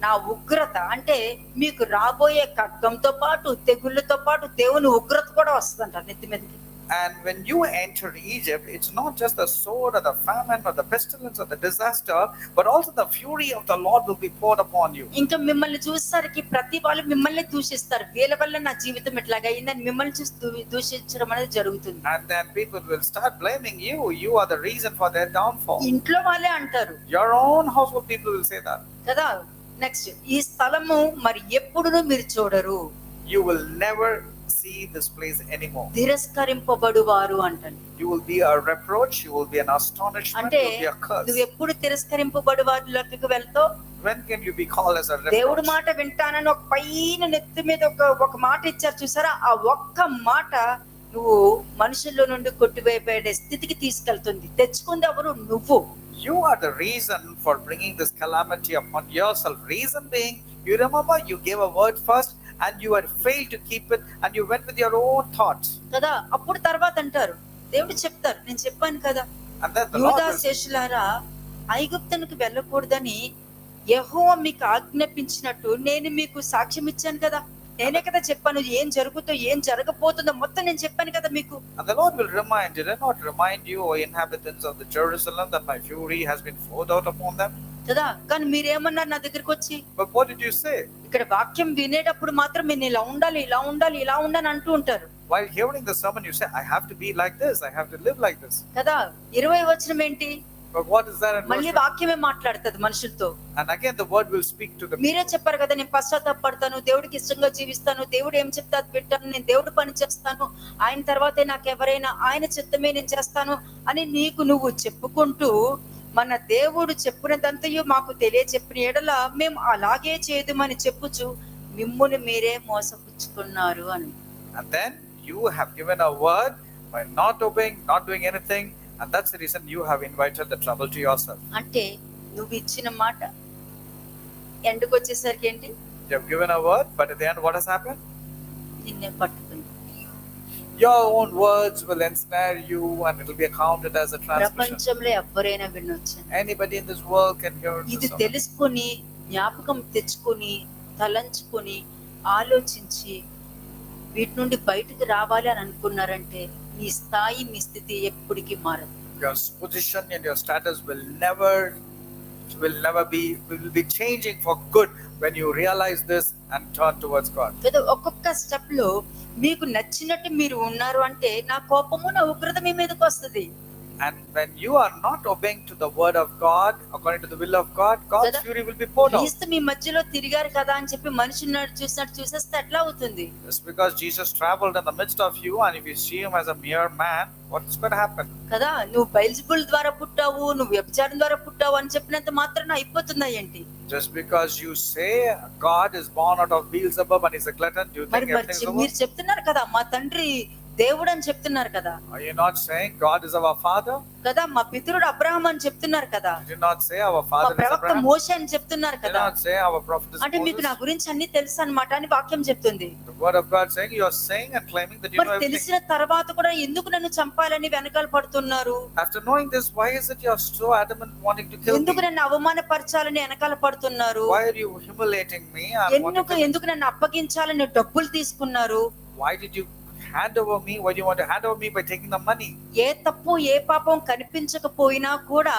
నా ఉగ్రత అంటే మీకు రాబోయే ఖడ్గంతో పాటు తెగుళ్ళతో పాటు దేవుని ఉగ్రత కూడా వస్తుందంట నెత్తి మీదకి. And when you enter Egypt, it's not just the sword or the famine or the pestilence or the disaster, but also the fury of the Lord will be poured upon you. ఇంకా మిమ్మల్ని చూసేసరికి ప్రతి వాళ్ళు మిమ్మల్ని దూషిస్తారు. వీళ్ళ వల్ల నా జీవితం ఇట్లాగా అయిందని మిమ్మల్ని చూసి దూషించడం అనేది జరుగుతుంది. And then people will start blaming you. You are the reason for their downfall. ఇంట్లో వాళ్ళే అంటారు. Your own household people will say that. కదా. నెక్స్ట్, ఈ స్థలము మరి ఎప్పుడును మీరు చూడరు. You will never see this place anymore. తిరస్కరింపబడువారు అంటారు. You will be a reproach, you will be an astonishment, అంటే you will be a curse. నువ్వు ఎప్పుడు తిరస్కరింపబడువారిలోకి వెళ్తావు? When can you be called as a దేవుడు reproach? మాట వింటానని ఒక పైన నెత్తి మీద ఒక మాట ఇచ్చారు చూసారా, ఆ ఒక్క మాట నువ్వు మనుషుల్లో నుండి కొట్టివేయబడే స్థితికి తీసుకెళ్తుంది. తెచ్చుకుంది ఎవరు? నువ్వు. You are the reason for bringing this calamity upon yourself. Reason being, you remember you gave a word first and you had failed to keep it and you went with your own thoughts. కదా, అప్పుడు తర్వాత అంటారు, దేవుడు చెప్తారు, నేను చెప్పాను కదా, And then the Lord యూదా will శేషులారా ఐగుప్తునికి వెళ్ళకూడదని యెహోవా మీకు ఆజ్ఞాపించినట్టు నేను మీకు సాక్ష్యం ఇచ్చాను కదా, నేనే కదా చెప్పాను ఏం జరుగుతుందో ఏం జరగబోతుందో మొత్తం నేను చెప్పాను కదా మీకు. And the Lord will remind, did I not remind you, O inhabitants of the Jerusalem, that my fury has been poured out upon them? కదా, కానీ మీరేమన్నారు నా దగ్గరికి వచ్చి? But what did you say? ఇక్కడ వాక్యం వినేటప్పుడు మాత్రం నేను ఇలా ఉండాలి ఇలా ఉండాలి ఇలా ఉండాలి అంటూ ఉంటారు. While hearing the sermon, you say, I have to be like this, I have to live like this. కదా, 20 వచనం ఏంటి? But what is that in verse మళ్ళీ వాక్యమే మాట్లాడుతుంది మనుషులతో. And again the word will speak to the మీరే చెప్పారు కదా, నేను పశ్చాత్తాపడతాను, దేవుడికి ఇష్టంగా జీవిస్తాను, దేవుడు ఏం చెప్తే అది పెట్టాను, నేను దేవుడు పని చేస్తాను, ఆయన తర్వాతే నాకు ఎవరైనా ఆయన చిత్తమే నేను చేస్తాను అని నీకు నువ్వు చెప్పుకుంటూ మన దేవుడు చెప్పినదంతయు మాకు తెలియచెప్పిన ఎడల మేము అలాగే చేద్దామని చెప్పుచు మిమ్మును మీరే మోసపుచ్చుకున్నారు అని. And then you have given a word by not obeying, not doing anything, and that's the reason you have invited the trouble to yourself. అంటే నువ్వు ఇచ్చిన మాట ఎండుకు వచ్చేసరికి ఏంటి? You have given a word, but at the end what has happened? నిన్నే పట్టుకుంది. Your own words will ensnare you and it will be accounted as a transgression. ప్రపంచంలో ఎవరైనా వినొచ్చు. Anybody in this world can hear ఇది this. తెలుసుకొని జ్ఞాపకం తెచ్చుకొని తలంచుకొని ఆలోచించి వీటి నుండి బయటకు రావాలి అని అనుకున్నారంటే మీ స్థాయి మీ స్థితి ఎప్పటికీ మారదు. Your position and your status will be changing for good when you realize this and turn towards God. కదా, ఒక్కొక్క స్టెప్ లో మీకు నచ్చినట్టు మీరు ఉన్నారు అంటే నా కోపము నా ఉగ్రత మీ మీదకి వస్తుంది. And when you are not obeying to the word of God, according to the will of God, God's Kada- fury will be poured out. క్రీస్తు మీ మధ్యలో తిరిగారు కదా అని చెప్పి మనిషిని చూసినట్టు చూసేస్తే ఎట్లా అవుతుంది? Just because Jesus traveled in the midst of you, and if you see him as a mere man, what's going to happen? కదా, నువ్వు బయల్జెబూల్ ద్వారా పుట్టావు, నువ్వు వ్యభిచారం ద్వారా పుట్టావు అని చెప్పినంత మాత్రాన అయిపోతుందా ఏంటి? Just because you say God is born out of Beelzebub and he's a glutton, do you మరి think everything is over? మీరు చెప్తున్నారు కదా మా తండ్రి దేవుడు అని చెప్తున్నారు కదా, Are you not saying God is our father? కదా మా పితరుడు అబ్రహాం అని చెప్తున్నారు కదా, Did you not say our మా father is ప్రవక్త Abraham? మోషే అని చెప్తున్నారు Did you కదా. not say our prophet is అంటే మీకు నా Moses? గురించి అన్ని తెలుసు అన్నమాట అని వాక్యం చెప్తుంది. The word of God saying you are saying and claiming that you know మరి everything. తెలిసిన తర్వాత కూడా ఎందుకు నన్ను చంపాలని వెనకాల పడుతున్నారు? After knowing this, why is it you are so adamant wanting to kill ఎందుకు me? నన్ను అవమానపరచాలని వెనకాల పడుతున్నారు? Why are you humiliating me? And wanting to ఎందుకు నన్ను అప్పగించాలని డబ్బులు తీసుకున్నారు? Why did you hand over me? Why do you want to hand over me by taking the money? ఏ తప్పు ఏ పాపం కనిపించకపోయినా కూడా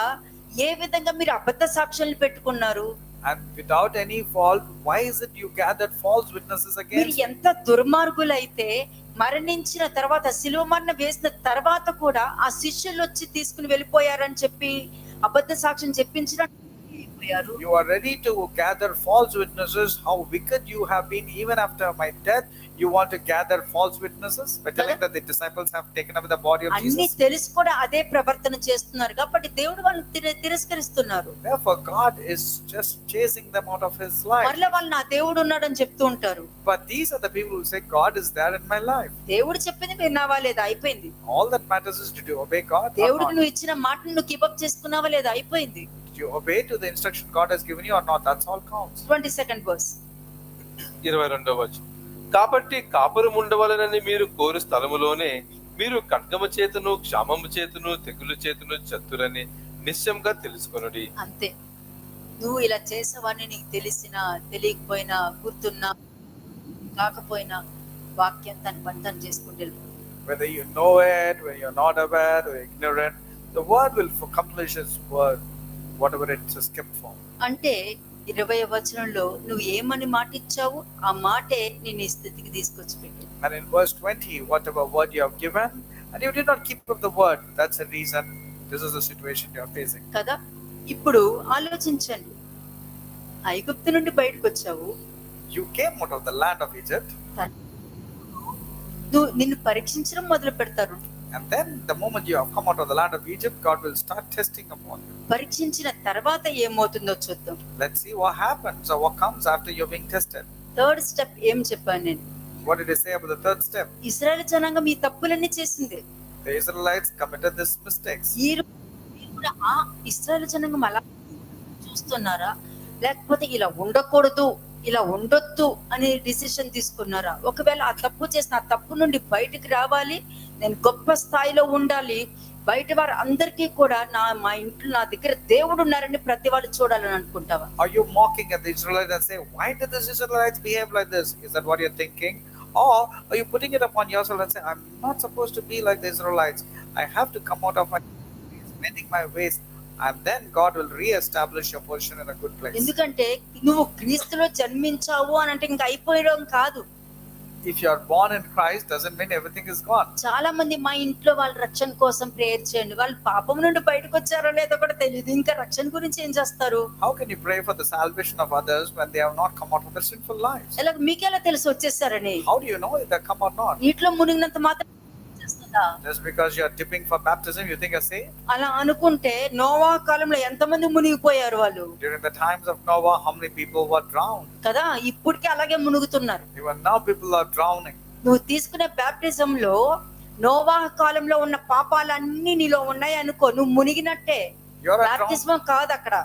ఏ విధంగా మీరు అబద్ధ సాక్ష్యాలు పెట్టుకున్నారు? And without any fault, why is it you gathered false witnesses మీరు against me? ఎంత దుర్మార్గులైతే మరణించిన తర్వాత శిలువ మరణ వేసిన తర్వాత కూడా ఆ శిష్యులు వచ్చి తీసుకుని వెళ్ళిపోయారని చెప్పి అబద్ధ సాక్ష్యం చెప్పించడానికి అయిపోయారు. You are ready to gather false witnesses. How wicked you have been even after my death. You want to gather false witnesses by telling that the disciples have taken up the body of అన్ని Jesus. తెలిసి కూడా అదే ప్రవర్తన చేస్తున్నారు కాబట్టి దేవుడు వాళ్ళని తిరస్కరిస్తున్నారు. Therefore, God is just chasing them out of His life. మరలా వాళ్ళు నా దేవుడు ఉన్నాడని చెప్తూ ఉంటారు. But these are the people who say, God is there in my life. దేవుడు చెప్పింది విన్నావా లేదా? అయిపోయింది. All that matters is, did you obey God or దేవుడికి not? నువ్వు ఇచ్చిన మాటను నువ్వు కీప్ అప్ చేసుకున్నావా లేదా? అయిపోయింది. Did you obey to the instruction God has given you or not? That's all counts. 22nd verse. 22వ వచనం. కాబట్టి కాపురం ఉండవలనని మీరు కోరు స్థలములోనే మీరు ఖడ్గము చేతును, క్షామము చేతును, తెగులు చేతును చతురని నిశ్చయంగా తెలుసుకొనుడి. అంతే. నువ్వు ఇలా చేసావని నీకు తెలిసినా తెలియకపోయినా గుర్తున్నా కాకపోయినా వాక్యం తన పని తను చేసుకుంటూ వెళ్ళిపో. Whether you know it, whether you're not aware or ignorant, the word will accomplish its word, whatever it is kept for. అంటే 20వ వచనంలో నువ్వు ఏమని మాట ఇచ్చావు ఆ మాటే నిన్ను ఈ స్థితికి తీసుకొచ్చి పెట్టింది. And in verse 20, whatever word you have given, and you did not keep up the word, that's the reason this is the situation you are facing. కదా. ఇప్పుడు ఆలోచించండి, ఐగుప్తు నుండి బయటకు వచ్చావు, You came out of the land of Egypt, నువ్వు నిన్ను పరీక్షించడం మొదలు పెడతారు. and then the moment you have come out of the land of Egypt, God will start testing upon you. పరీక్షించిన తర్వాత ఏమవుతుందో చూద్దాం. Let's see what happens or what comes after you're being tested. Third step ఏం చెప్పాను నేను? What did he say about the third step? ఇశ్రాయేలు జనాంగం ఈ తప్పులన్నీ చేసింది. The Israelites committed these mistakes. మీరు కూడా ఆ ఇశ్రాయేలు జనాంగం అలా చూస్తున్నారా, లేకపోతే ఇలా ఉండకూడదు ఇలా ఉండొద్దు అనే డిసిషన్ తీసుకున్నారా? ఒకవేళ ఆ తప్పు చేసిన ఆ తప్పు నుండి బయటికి రావాలి, నేను గొప్ప స్థాయిలో ఉండాలి, బయట వారు అందరికీ కూడా మా ఇంట్లో నా దగ్గర దేవుడు ఉన్నారని ప్రతి వాళ్ళు చూడాలని అనుకుంటావా? Are you mocking at the Israelites and say, why did the Israelites behave like this? Is that what you're thinking? Or are you putting it upon yourself and say, I'm not supposed to be like the Israelites. I have to come out of my ways, mending my ways, and then God will re-establish your position in a good place. ఎందుకంటే నువ్వు క్రీస్తులో జన్మించావు అని అంటే ఇంకా అయిపోయడం కాదు. If you are born in Christ, doesn't mean everything is gone. చాలా మంది మా ఇంట్లో వాళ్ళ రక్షణ కోసం ప్రేయర్ చేయండి, వాళ్ళు పాపం నుండి బయటకు వచ్చారో లేదో కూడా తెలియదు, ఇంకా రక్షణ గురించి ఏం చేస్తారు? How can you pray for the salvation of others when they have not come out of their sinful lives? ఎలా మీకెలా తెలుసు వచ్చేసారని? How do you know if they come or not? నీటిలో మునిగినంత మాత్రం చేస్తుందా? Just because you are dipping for baptism, you think you're saved? అలా అనుకుంటే Noah కాలంలో ఎంతమంది మునిగిపోయారు వాళ్ళు During the times of Noah, how many people were drowned? కదా, ఇప్పటికీ అలాగే మునుగుతున్నారు. Even now people are drowning. నువ్వు తీసుకునే బాప్టిజం లో నోవా కాలంలో ఉన్న పాపాలన్నీ నీలో ఉన్నాయి అనుకో, నువ్వు మునిగినట్టే. You're a బాప్టిజం కాదు అక్కడ.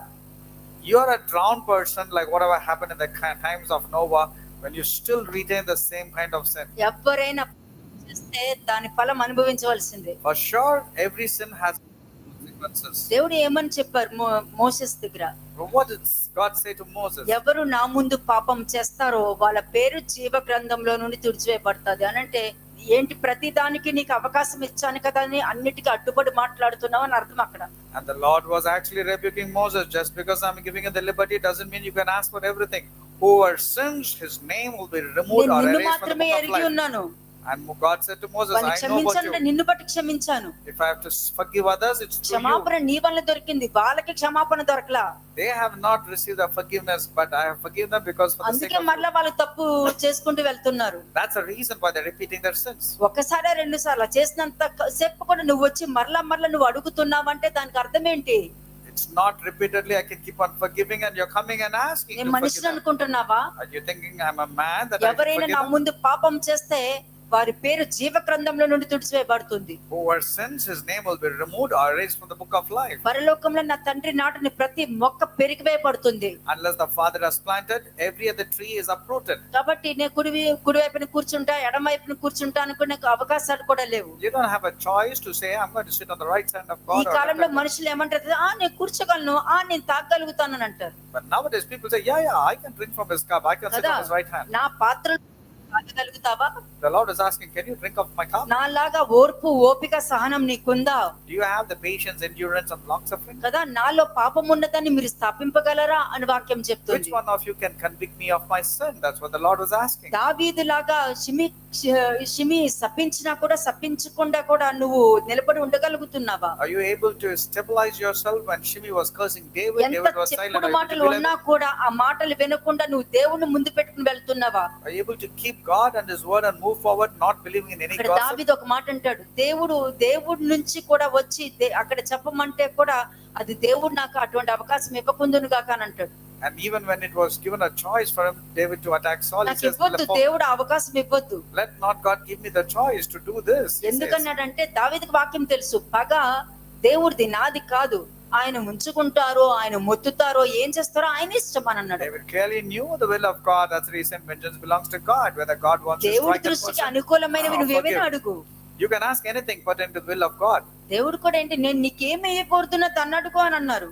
You're a drowned person, like whatever happened in the times of Noah, when you still retain the same kind of sin. ఎవరైనా చేస్తే దాని ఫలం అనుభవించవలసిందే. For sure, every sin has consequences. దేవుడు ఏమని చెప్పారు మోసెస్ దగ్గర? But what did God say to Moses? ఎవరు నా ముందు పాపం చేస్తారో వాళ్ళ పేరు జీవ గ్రంథంలో నుండి తుడిచివేయబడుతుంది అని అంటే ఏంటి? ప్రతి దానికి నీకు అవకాశం ఇచ్చాను కదా అని అన్నిటికీ అడ్డుపడి మాట్లాడుతున్నావు అని అర్థం అక్కడ. And the Lord was actually rebuking Moses. Just because I'm giving you the liberty doesn't mean you can ask for everything. Whoever sins, his name will be removed or నిన్ను erased from the మాత్రమే book of ఎరిగి life. ఉన్నాను. And God said to Moses, వాళ్ళని I know about క్షమించాను, you. నిన్ను బట్టి క్షమించాను. If I have to forgive others, it's through you. క్షమాపణ నీ వల్ల దొరికింది, వాళ్ళకి క్షమాపణ దొరకలా. They have not received the forgiveness, but I have forgiven them because for the sake అందుకే of మళ్ళా వాళ్ళు తప్పు చేసుకుంటూ వెళ్తున్నారు. That's the reason why they're repeating their sins. ఒకసారి రెండు సార్లు చేసినంత సేపు కూడా నువ్వు వచ్చి మరలా నువ్వు అడుగుతున్నావంటే దానికి అర్థం ఏంటి? It's not repeatedly I can keep on forgiving and you're coming and asking నేను to forgive మనిషిని them. అనుకుంటున్నావా? Are you thinking I'm a man that I can ఎవరైనా forgive నా them? ముందు పాపం చేస్తే వారి పేరు జీవ గ్రంథంలో నుండి తుడిచివేయబడుతుంది. Whoever sins, his name will be removed or erased from the book of life. పరలోకంలో నా తండ్రి నాటిన ప్రతి మొక్క పెరిగివేయబడుతుంది. Unless the Father has planted, every other tree is uprooted. కాబట్టి నేను కుడివైపున కూర్చుంటా, ఎడమ వైపున కూర్చుంటా అనుకునే అవకాశాలు కూడా లేవు. You don't have a choice to say I'm going to sit on the right side of ఈ God. కాలంలో మనుషులు ఏమంటారు? నేను కూర్చోగలను, నేను తాగలుగుతాను అని అంటారు. But nowadays people say, yeah, I can drink from his cup. I can sit కదా, on his right hand. నా పాత్రలు తాగగలుగుతావా? The Lord is asking, can you drink of my cup? నాలాగా ఓర్పు ఓపిక సహనం నీకుందా? Do you have the patience, endurance, and long suffering? కదా, నాలో పాపం ఉన్నదని మీరు స్థాపింపగలరా అని వాక్యం Which చెప్తుంది. one of you can convict me of my sin? That's what the Lord was asking. దావీదులాగా షిమి శపించినా కూడా శపించకుండా కూడా నువ్వు నిలబడి ఉండగలుగుతున్నావా? Are you able to stabilize yourself when Shimei was cursing David? ఎంత David was silent. చెప్పుడు Are you మాటలు able to ఉన్నా కూడా ఆ మాటలు వినకుండా నువ్వు దేవుణ్ణి ముందు పెట్టుకుని వెళ్తున్నావా? Are you able to keep God and His word and move forward, not believing in any ఇక్కడ gossip? దావీదు ఒక మాట అంటాడు, దేవుడి నుంచి కూడా వచ్చి అక్కడ చెప్పమంటే కూడా అది దేవుడు నాకు అటువంటి అవకాశం ఇవ్వకుందును గాక అని అంటాడు. And even when it was given a choice for him, David to attack Saul, he నాకు says, ఇవ్వద్దు, దేవుడు అవకాశం ఇవ్వద్దు. let not God give me the choice to do this. He says. ఎందుకన్నాడంటే దావీదుకు వాక్యం తెలుసు, పగ దేవుడిది నాది కాదు, ఆయన ఉంచుకుంటారో ఆయన మొత్తుతారో ఏం చేస్తారో ఆయన ఇష్టం అని అన్నాడు. David clearly knew the will of God. That's the reason vengeance belongs to God. Whether God wants to దేవుడి strike a దృష్టికి person అనుకూలమైనవి or నువ్వేమైనా forgive. అడుగు. You can ask anything pertaining to the will of God. దేవుడు కూడా ఏంటి, నేను నీకేమి ఇవ్వకూడదున్నా తన్ను అడుగు అని అన్నారు.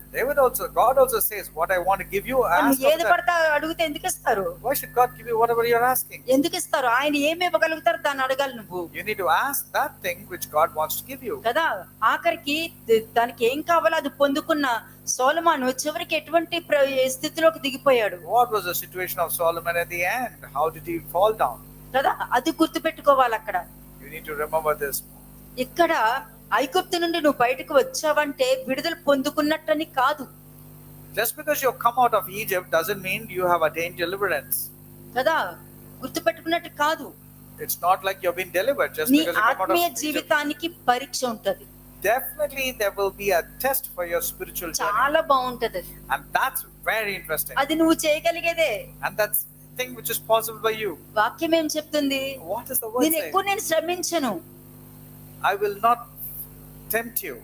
God also says, what I want to give you, మరి ask of ఏది that. పడితే అడిగితే ఎందుకు ఇస్తారు? Why should God give you whatever you're asking? ఎందుకు ఇస్తారు? ఆయన ఏమి ఇవ్వగలుగుతారు దాన్ని అడగాలి నువ్వు You need to ask that thing which God wants to give you. కదా. ఆఖరికి దానికి ఏం కావాలో అది పొందుకున్న సొలొమోను చివరికి ఎటువంటి స్థితిలోకి దిగిపోయాడు What was the situation of Solomon at the end? How did he fall down? కదా. అది గుర్తు పెట్టుకోవాలి అక్కడ. You need to remember this. ఇక్కడ ఐగుప్తు నుండి నువ్వు బయటకు వచ్చావంటే విడుదల పొందుకున్నట్టని కాదు Just because you have come out of Egypt doesn't mean you have attained deliverance. కదా. గుర్తు పెట్టుకున్నట్టు కాదు. It's not like you've been delivered just నీ because you come out ఆత్మీయ of Egypt. జీవితానికి పరీక్ష ఉంటది. Definitely there will be a test for your spiritual journey. చాలా బాగుంటది అది. And that's very interesting. అది నువ్వు చేయగలిగేదే. And that's thing which is possible by you. వాక్యం ఏం చెప్తుంది? What is the word నేను saying? ఎక్కువ నేను శ్రమించను. I will not tempt you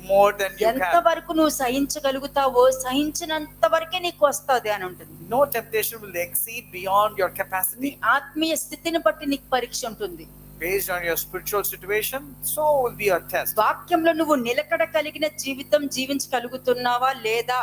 more than you ఎంత can. వరకు నువ్వు సహించగలుగుతావో సహించినంత వరకే నీకు వస్తుంది అని ఉంటుంది. No temptation will exceed beyond your నీ capacity. ఆత్మీయ స్థితిని బట్టి నీకు పరీక్ష ఉంటుంది. Based on your spiritual situation, so will be a test. వాక్యంలో నువ్వు నిలకడ కలిగిన జీవితం జీవించగలుగుతున్నావా లేదా,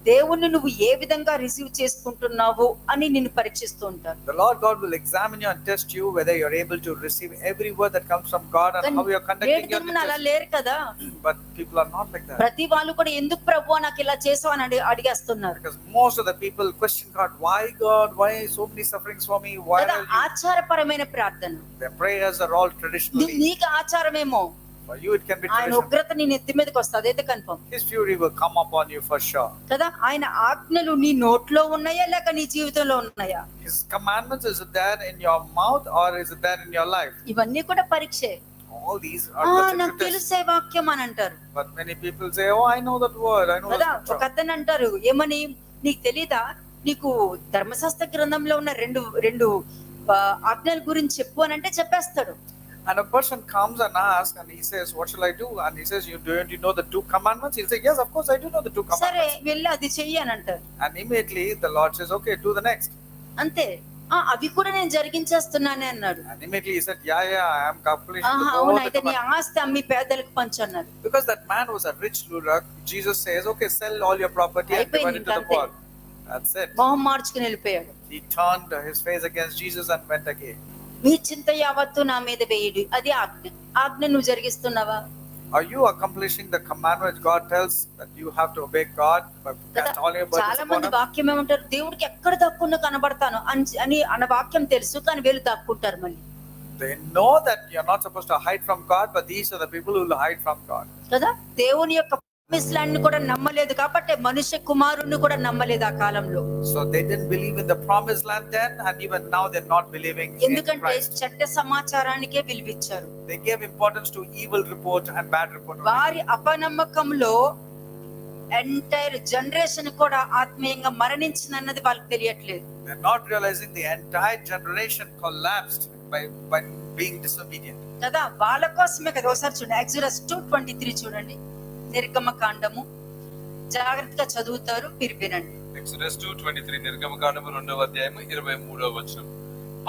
దేవుణ్ణి నువ్వు ఏ విధంగా రిసీవ్ చేసుకుంటున్నావు అని నిన్ను పరీక్షిస్తూ ఉంటారు. The Lord God will examine you and test you whether you're able to receive every word that comes from God and how you're conducting your అలా business. లేరు కదా. But people are not like that. ప్రతి వాళ్ళు కూడా ఎందుకు ప్రభువా నాకు ఇలా చేసావు అని అడిగేస్తున్నారు. Because most of the people question God, why so many sufferings for me? Why కదా. are you? ఆచారపరమైన ప్రార్థన. Their prayers are all traditionally. నీకు ఆచారమేమో, For you it can be ఆయన traditional. ఉగ్రత నీ నెత్తి మీదకి వస్తుంది, అదైతే confirm His fury will come upon you for sure. కదా. ఆయన ఆజ్ఞలు నీ నోట్లో ఉన్నాయా లేక నీ జీవితంలో ఉన్నాయా? His commandments, is it there in your mouth or is it there in your life? ఇవన్నీ కూడా పరీక్షే. All these are నాకు the tests. తెలుసే వాక్యం అని అంటారు But many people say, oh, I know that word, I know కదా. that ఒక scripture. అతను అంటారు ఏమని, నీకు తెలీదా, నీకు ధర్మశాస్త్ర గ్రంథంలో ఉన్న రెండు ఆజ్ఞల గురించి చెప్పు అని అంటే చెప్పేస్తాడు. And a person comes and asks and he says, what shall I do? And he says, don't you know the 2 commandments? He'll say, yes, of course I do know the 2 సరే commandments. వెళ్ళి అది చెయ్యి అని అంటారు. And immediately the Lord says, okay, do the next. అంతే. అవి కూడా నేను జరిగించేస్తున్నానే అన్నాడు. And immediately he said, yeah, I am completing ఆహా, all అవును, the అయితే నీ commandments. ఆస్తి అమ్మి పేదలకు పంచు అన్నారు. Because that man was a rich ruler, Jesus says, okay, sell all your property and divide it to the poor. That's it. మొహం మార్చుకుని వెళ్ళిపోయాడు. He turned his face against Jesus and went again. మీ చింత యావత్తు నా మీద వేయడు, అది ఆజ్ఞ నువ్వు జరిగిస్తున్నావా? Are you accomplishing the commandment God tells that you have to obey God, but cast all your burdens చాలా upon మంది Him? వాక్యం ఏమంటారు, దేవుడికి ఎక్కడ దక్కున్నా కనబడతాను అని అన్న వాక్యం తెలుసు, కానీ వీళ్ళు దక్కుంటారు మళ్ళీ. They know that you're not supposed to hide from God, but these are the people who will hide from God. కదా. దేవుని యొక్క ప్రామిస్ ల్యాండ్ కూడా నమ్మలేదు కాబట్టి మనుష్య కుమారుణ్ణి కూడా నమ్మలేదు ఆ కాలంలో. So they didn't believe in the promised land then, and even now they're not believing in ఎందుకంటే Christ. చెడ్డ సమాచారానికే విలువిచ్చారు. They gave importance to evil report and bad report. వారి అపనమ్మకంలో ఎంటైర్ జనరేషన్ కూడా ఆత్మీయంగా మరణించిందన్నది వాళ్ళకి తెలియట్లేదు. They're not realizing the entire generation collapsed by being disobedient. కదా. వాళ్ళ కోసమే కదా. ఒకసారి చూడండి, Exodus 2:23 చూడండి, నిర్గమకాండము. జాగ్రత్తగా చదువుతారు, మీరు వినండి. Exodus 2:23 నిర్గమకాండము 2వ అధ్యాయము 23వ వచనం.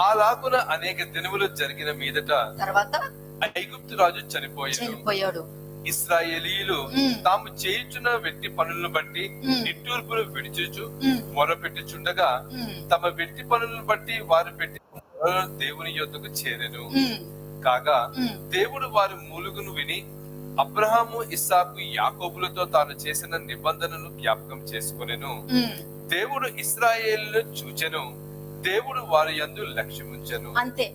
అలాగున అనేక దినములు జరిగిన మీదట తర్వాత ఐగుప్తు రాజు చనిపోయాడు. ఇశ్రాయేలీయులు తాము చేయుచున్న వెట్టి పనులను బట్టి నిట్టూర్పులు విడిచుచు మొరపెట్టుచుండగా తమ వెట్టి పనులను బట్టి వారు పెట్టి దేవుని యొద్దకు చేరెను. కాగా దేవుడు వారి మూలుగును విని అబ్రహాము, ఇస్సాకు, యాకోబులతో తాను చేసిన నిబంధనను జ్ఞాపకం చేసుకొనెను. దేవుడు ఇశ్రాయేలును చూచెను, దేవుడు వారి యందు లక్ష్యముంచెను. అంతే.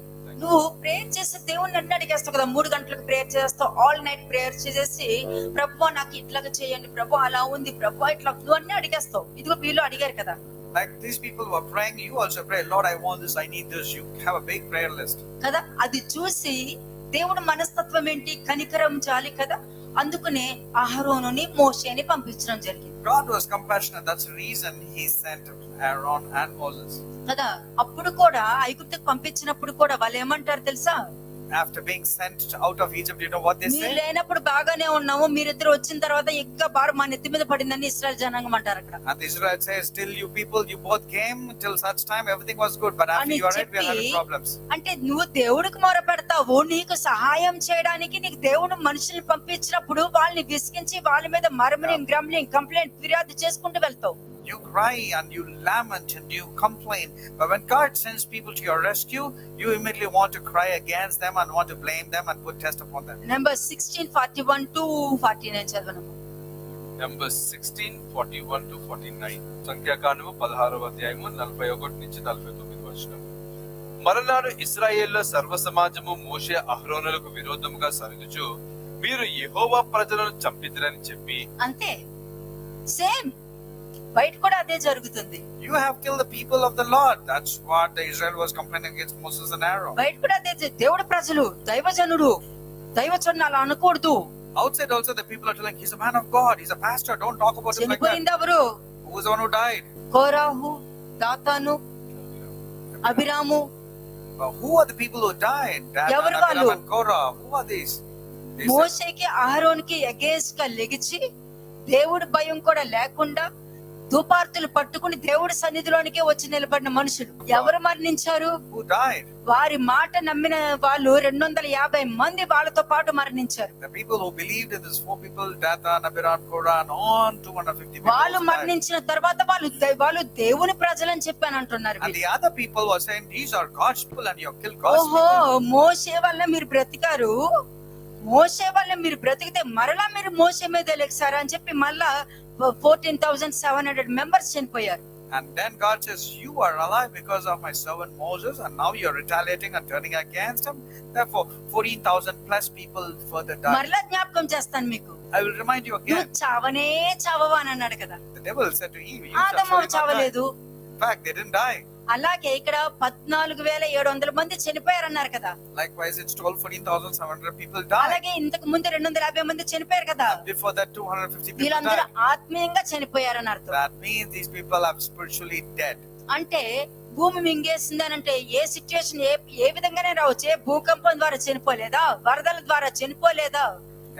నువ్వు ప్రేయర్ చేసి దేవుణ్ణి అన్ని అడిగేస్తావు కదా. 3 గంటలకు ప్రేయర్ చేస్తావు, ఆల్ నైట్ ప్రేయర్ చేసేసి ప్రభు నాకు ఇట్లాగా చేయండి, ప్రభు అలా ఉంది, ప్రభు ఇట్లా, నువ్వు అన్ని అడిగేస్తావు. ఇదిగో వీళ్ళు అడిగారు కదా. Like these people were praying, you also pray, Lord, I want this, I need this. You have a big prayer list. కదా. అది చూసి దేవుడు మనస్తత్వం ఏంటి, కనికరం జాలి కదా. అందుకనే అహరోనుని మోషేని పంపించడం జరిగింది. God was compassionate. That's the reason He sent Aaron and Moses. కదా. అప్పుడు కూడా ఐగుప్తుకు పంపించినప్పుడు కూడా వాళ్ళు ఏమంటారు తెలుసా, after being sent out of Egypt, you know what they మీరు say? లేనప్పుడు బాగానే ఉన్నాము, మీరిద్దరు వచ్చిన తర్వాత ఇంకా భారం మా నెత్తి మీద పడిందని ఇశ్రాయేల్ జనాంగం అంటారు అక్కడ. And Israel says, till you people, you both came, till such time everything was good, but after అని you are right, we are చెప్పి, having problems. అంటే నువ్వు దేవుడికి మొరపెడతావు, నీకు సహాయం చేయడానికి నీకు దేవుడు మనుషుల్ని పంపించినప్పుడు వాళ్ళని విసిగించి వాళ్ళ మీద మర్మరింగ్, గ్రమ్లింగ్, కంప్లైంట్, ఫిర్యాదు చేసుకుంటూ వెళ్తావు. You cry and you lament and you complain, but when God sends people to your rescue, you immediately want to cry against them and want to blame them and put test upon them. Number 16:41 to 49 చదవనము. Number 16:41-49 సంఖ్యాకాండము 16వ అధ్యాయము 41 నుంచి 49 వచనం. మరునాడు ఇశ్రాయేల్లో సర్వ సమాజము మోషే అహరోనులకు విరోధముగా సరుగుచు, మీరు యెహోవా ప్రజలను చంపితిరని చెప్పి. అంతే, సేమ్ బయట కూడా అదే జరుగుతుంది. You have killed the people of the Lord. That's what the Israel was complaining against Moses and Aaron. బయట కూడా అదే దేవుడి ప్రజలు, దైవజనుడు, దైవజనుడు అలా అనకూడదు. Outside also the people are telling, he's a man of God, he's a pastor, don't talk about him like that. చనిపోయింది ఎవరు? Who was the one who died? కోరాహు, దాతాను, Abhiram. Who are the people who died? Dathan, ఎవరు Abiram వాళ్ళు? and Korah. Who are these? They said, మోషేకి అహరోన్కి against గా లెగిచి దేవుడి భయం కూడా లేకుండా ధూపార్తులు పట్టుకుని దేవుడి సన్నిధిలోనికే వచ్చి నిలబడిన మనుషులు ఎవరు మరణించారు? who died? వారి మాట నమ్మిన వాళ్ళు 250 మంది వాళ్ళతో పాటు మరణించారు. The people who believed in these 4 people, Dathan, Abiram, Korah, and on 250 people. వాళ్ళు died. మరణించిన తర్వాత వాళ్ళు దేవుని ప్రజలని చెప్పని అంటున్నారు. And the other people were saying, these are God's people and you have killed God's ఓహో, people. మోషే వల్ల మీరు బ్రతికారు, మోషే వల్ల మీరు బ్రతికితే మరలా మీరు మోషే మీద లెక్సారా అని చెప్పి మళ్ళా 14,700 మెంబర్స్ చనిపోయారు. And then God says, you are alive because of my servant Moses, and now you are retaliating and turning against him. Therefore, 14,000 plus people further died. మరలా జ్ఞాపకం చేస్తాను మీకు, I will remind you నువ్వు again. చావనే చావవా అని అన్నాడు కదా. The devil said to Eve, you shall ఆదము surely not die. చావలేదు. In fact, they didn't die. అలాగే ఇక్కడ 14,700 మంది చనిపోయారు అన్నారు కదా. Likewise, it's told 14,700 people died. అలాగే ఇంతకు ముందు 250 మంది చనిపోయారు కదా. Before that, 250 people వీళ్ళందరూ died. ఆత్మీయంగా చనిపోయారని అర్థం. That means these people are spiritually dead. అంటే భూమి మింగేసింది అని అంటే ఏ సిచ్యుయేషన్ ఏ విధంగానే రావచ్చు. ఏ భూకంపం ద్వారా చనిపోలేదా, వరదల ద్వారా చనిపోలేదా?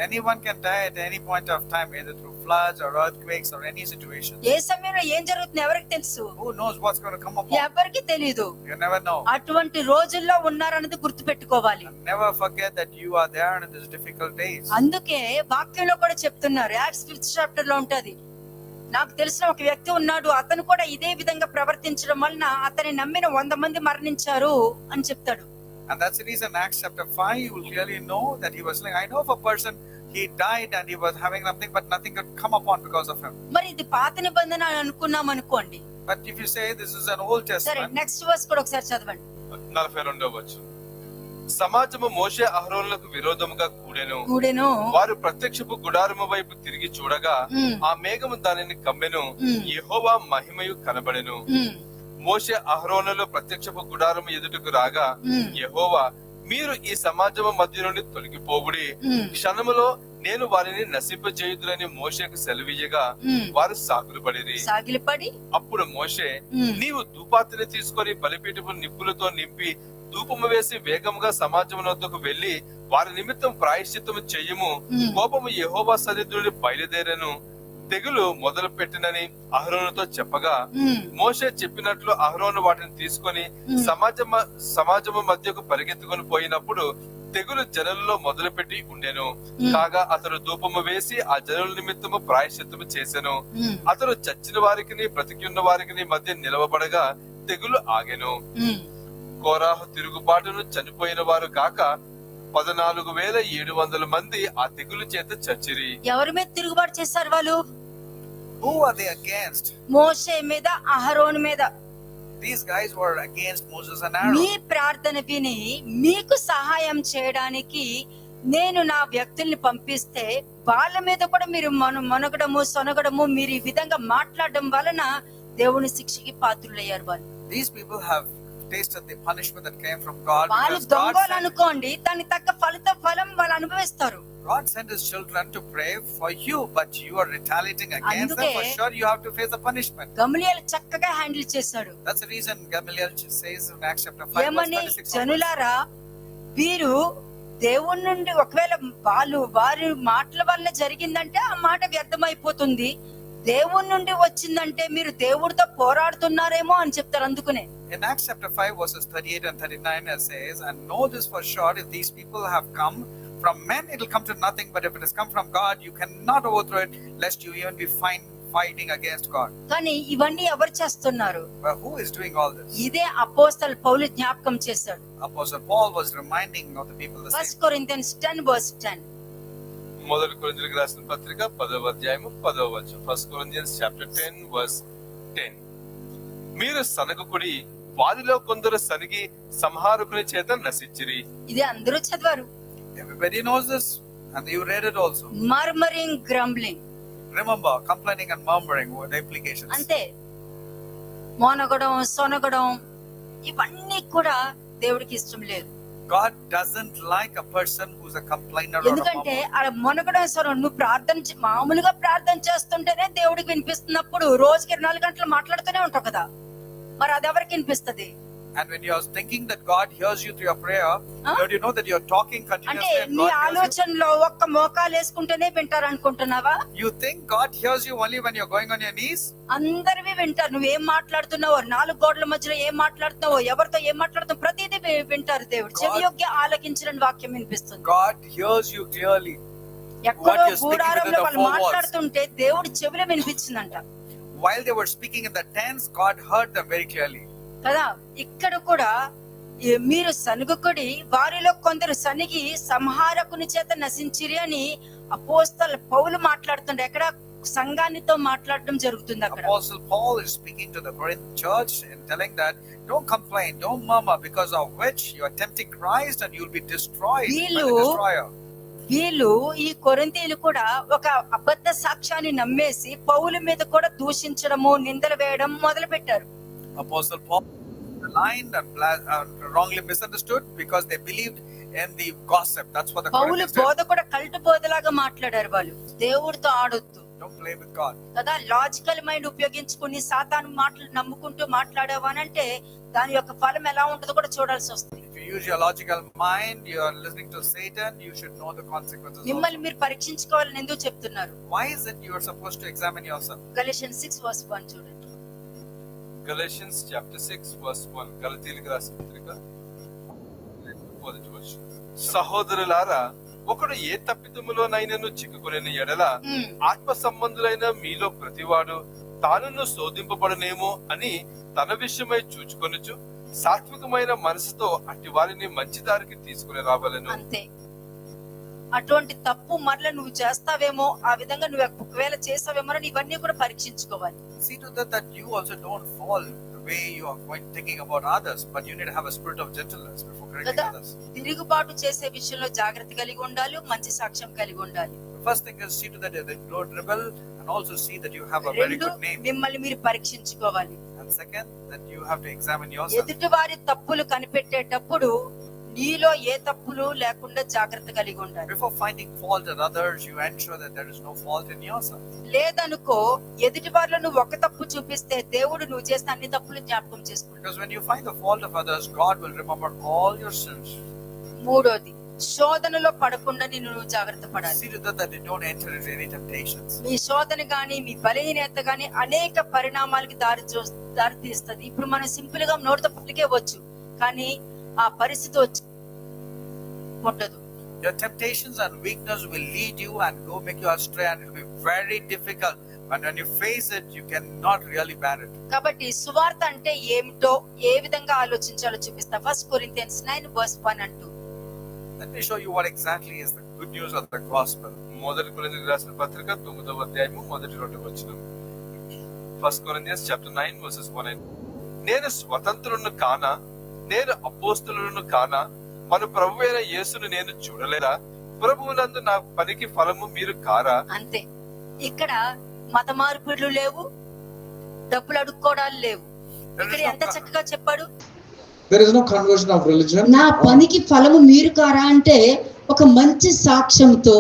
Anyone can die at any point of time, either through floods or earthquakes or any situation. ఏ సమయంలో ఏం జరుగుతుందో ఎవరికి తెలుసు? Who knows what's going to come upon? ఎవరికి తెలియదు. You never know. అటువంటి రోజుల్లో ఉన్నారన్నది గుర్తు పెట్టుకోవాలి. And never forget that you are there in these difficult days. అందుకే వాక్యంలో కూడా చెప్తున్నారు, యాక్ట్స్ 5th చాప్టర్ లో ఉంటది. నాకు తెలిసిన ఒక వ్యక్తి ఉన్నాడు, అతను కూడా ఇదే విధంగా ప్రవర్తించడం వలన అతని నమ్మిన 100 మంది మరణించారు అని చెప్తాడు. And that's the reason Acts chapter 5, you will clearly know that he was saying, I know of a person, he died and he was having something, but nothing could come upon because of him. మరి ఇది పాత నిబంధన అని అనుకున్నాం అనుకోండి. But if you say this is an Old సరే, Testament, next verse కూడా ఒకసారి చదవండి. 42వ వచనం. సమాజము మోషే అహరోనులకు విరోధముగా కూడెను. వారు ప్రత్యక్షపు గుడారము వైపు తిరిగి చూడగా ఆ మేఘము దానిని కమ్మెను, యెహోవా మహిమయు కనబడెను. మోషే అహరోనులు ప్రత్యక్షపు గుడారము ఎదుటకు రాగా, యెహోవా, మీరు ఈ సమాజము మధ్య నుండి తొలగిపోవుడి, క్షణములో నేను వారిని నశింపజేయుదునని మోషేకు సెలవీయగా వారు సాగిలపడి అప్పుడు మోషే, నీవు ధూపార్తిని తీసుకొని బలిపీఠపు నిప్పులతో నింపి ధూపము వేసి వేగముగా సమాజము వద్దకు వెళ్లి వారి నిమిత్తం ప్రాయశ్చిత్తము చెయ్యము, కోపము యెహోవా సన్నిధి నుండి బయలుదేరెను, తెగులు మొదలు పెట్టినని అహరోనుతో చెప్పగా, మోషే చెప్పినట్లు అహరోను వాటిని తీసుకొని సమాజము మధ్యకు పరిగెత్తుకొని పోయినప్పుడు తెగులు జనులలో మొదలుపెట్టి ఉండెను. కాగా అతడు ధూపము వేసి ఆ జనుల నిమిత్తము ప్రాయశ్చిత్తము చేసెను. అతడు చచ్చిన వారికి బ్రతికియున్న వారికి మధ్య నిలవబడగా తెగులు ఆగెను. కోరాహు తిరుగుబాటును చనిపోయిన వారు కాక 14,700 మంది ఆ తెగులు చేత చచ్చిరి. ఎవరి మీద తిరుగుబాటు చేశారు వాళ్ళు? who are they against? మోషే మీద, అహరోను మీద. These guys were against Moses and Aaron. మీ ప్రార్థన విని మీకు సహాయం చేయడానికి నేను నా వ్యక్తుల్ని పంపిస్తే వాళ్ళ మీద కూడా మీరు మనగడము సొనగడము, మీరు ఈ విధంగా మాట్లాడడం వలన దేవుని శిక్షకి పాత్రులయ్యారు వాళ్ళు. These people have tasted the punishment that came from God. వాళ్ళు దొంగలు అనుకోండి, దానికి తగ్గ ఫలం వాళ్ళు అనుభవిస్తారు. God sent his children to pray for you, but you are retaliating against them. For sure you have to face the punishment. గమలీయేలు చక్కగా handle చేశాడు. That's the reason Gamaliel says in Acts chapter 5 verse ఏమని? 36. జనులారా, వీరు దేవుని నుండి ఒకవేళ వారి మాటల వల్ల జరిగిందంటే ఆ మాట వ్యర్థమైపోతుంది. దేవుని నుండి వచ్చిందంటే మీరు దేవుడితో పోరాడుతున్నారేమో అని చెప్తారు. అందుకునే In Acts chapter 5 verses 38 and 39 it says, and know this for sure, if these people have come from men, it will come to nothing, but if it has come from God, you cannot overthrow it, lest you even be fighting against God. కానీ ఇవన్నీ ఎవరు చేస్తున్నారు? But who is doing all this? ఇదే అపోస్తలు పౌలు జ్ఞాపకం చేశాడు. Apostle Paul was reminding of the people the 1 same. Corinthians 10 verse 10. మొదటి కొరింథీయులకు రాసిన పత్రిక 10వ అధ్యాయము 10వ వచనం. 1 Corinthians chapter 10 verse 10. మీరు సనగకుడి, వారిలో కొందరు సనిగి సంహారకుని చేత నశించిరి. ఇది అందరూ చదివారు. Everybody knows this, and you read it also. Murmuring, grumbling. Remember, complaining and murmuring were the implications. అంతే. మోనగడం, సొనగడం ఇవన్నీ కూడా దేవుడికి ఇష్టం లేదు. God doesn't like a person who's a complainer or a ఎందుకంటే murmurer. అలా మొనగడం సొనగడం, నువ్వు మామూలుగా ప్రార్థన చేస్తుంటేనే దేవుడికి వినిపిస్తున్నప్పుడు రోజుకి 24 గంటలు మాట్లాడుతూనే ఉంటావు కదా, మరి అది ఎవరికి వినిపిస్తుంది? And when you are thinking that God hears you through your prayer, don't you know that you are talking అంటే continuously and నీ God hears you? ఆలోచనలో ఒక్క మోకాలు వేసుకుంటేనే వింటారు అనుకుంటున్నావా? You think God hears you only when you're going on your knees? అందరివి వింటారు. నువ్వేం మాట్లాడుతున్నావో, 4 గోడల మధ్యలో ఏం మాట్లాడుతున్నావో, ఎవరితో ఏం మాట్లాడుతున్నావు, ప్రతిదీ వింటారు దేవుడు. చెవి యొగ్గి ఆలకించిన వాక్యం వినిపిస్తుంది. God hears you clearly. ఎక్కడో What you're speaking గూడారంలో within the వాళ్ళు four walls. మాట్లాడుతుంటే దేవుడి చెవిలో వినిపించిందంట While they were speaking in the tents, God heard them very clearly. కదా. ఇక్కడ కూడా మీరు సనుగుకుడి, వారిలో కొందరు సనిగి సంహారకుని చేత నశించిరి అని అపోస్తల పౌలు మాట్లాడుతుండే. ఎక్కడ సంఘానితో మాట్లాడడం జరుగుతుంది అక్కడ. Apostle Paul is speaking to the Corinth church and telling that don't complain, don't murmur, because of which you are tempting Christ and you'll be destroyed by the destroyer. వీళ్ళు ఈ కొరింథీయులు కూడా ఒక అబద్ధ సాక్ష్యాన్ని నమ్మేసి పౌలు మీద కూడా దూషించడము, నిందలు వేయడం మొదలు పెట్టారు. Apostle Paul aligned and wrongly misunderstood because they believed in the gossip. That's what the Paul Corinthians did. బోధ కూడా కల్ట్ బోధలాగా మాట్లాడారు. వాళ్ళు దేవుడితో ఆడొద్దు Don't play with God. కదా. లాజికల్ మైండ్ ఉపయోగించుకుని సాతాను మాటలు నమ్ముకుంటూ మాట్లాడావనంటే దాని యొక్క ఫలం ఎలా ఉంటుందో కూడా చూడాల్సి వస్తుంది. If you use your logical mind, you are listening to Satan, you should know the consequences. మిమ్మల్ని మీరు పరీక్షించుకోవాలని ఎందుకు చెప్తున్నారు? Why is it you are supposed to examine yourself? Galatians 6 verse 1 చూడండి. Galatians chapter 6 verse 1. గలతీయులకు రాసిన పత్రిక 1వ వచనం. సహోదరులారా, ఒకడు ఏ తప్పిదములోనైనను చిక్కుకొనిన ఎడల ఆత్మ సంబంధులైన మీలో ప్రతివాడు తానును శోధింపబడనేమో అని తన విషయమై చూచుకొనుచు సాత్వికమైన మనసుతో అట్టి వారిని మంచి దారికి తీసుకుని రావాలను. అంతే. అటువంటి తప్పు మరల నువ్వు చేస్తావేమో, ఆ విధంగా నువ్వు ఒకవేళ చేస్తావేమో ఇవన్నీ కూడా పరీక్షించుకోవాలి. See to that you also don't fall the way you are thinking about others, but you need to have a spirit of gentleness before correcting others. తిరుగుబాటు చేసే విషయంలో జాగ్రత్త కలిగి ఉండాలి, మంచి సాక్ష్యం కలిగి ఉండాలి. The first thing is see to that you don't rebel, and also see that you have a very good name. మిమ్మల్ని మీరు పరీక్షించుకోవాలి. And second, that you have to examine yourself. ఎదుటి వారి తప్పులు కనిపెట్టేటప్పుడు నీలో ఏ తప్పులు లేకుండా జాగ్రత్త కలిగి ఉండాలి. Before finding fault in others, you ensure that there is no fault in yourself. లేదనుకో ఎదుటి వారిలో నువ్వు ఒక తప్పు చూపిస్తే దేవుడు నువ్వు చేసిన అన్ని తప్పులు జ్ఞాపకం చేసుకుంటాడు. Because when you find the fault of others, God will remember all your sins. మూడోది, శోధనలో పడకుండా నువ్వు జాగ్రత్త పడాలి. See to that you don't enter into any temptations. మీ శోధన గాని మీ బలహీనత గాని అనేక పరిణామాలకి దారి తీస్తుంది. ఇప్పుడు మనం సింపుల్ గా నోటితో పట్టుకేవచ్చు, కానీ ఆ పరిస్థితి వచ్చి ఉండదు. Your temptations and weakness will lead you and go make you astray, and it will be very difficult. But when you face it, you cannot really bear it. కాబట్టి సువార్త అంటే ఏమిటో, ఏ విధంగా ఆలోచించాలో చూపిస్తా. 1 Corinthians 9 verse 1 and 2. Let me show you what exactly is the good news of the gospel. మొదటి కొరింథీయులకు రాసిన పత్రిక 9వ అధ్యాయము మొదటి 2వ వచనం. 1 Corinthians chapter 9 verses 1 and 2. నేను స్వతంత్రులను కానా, నేను అపోస్తలులను కానా, మన ప్రభువైన యేసును నేను చూడలేదా? ప్రభువునందు నా పనికి ఫలము మీరు కారా? అంతే. ఇక్కడ మత మార్పులు లేవు, డబ్బులు అడుక్కోవడాలు లేవు. ఇక్కడ ఎంత చక్కగా చెప్పాడు. There is no conversion of religion. నా పనికి ఫలము మీరు కారా అంటే ఒక మంచి సాక్ష్యంతో,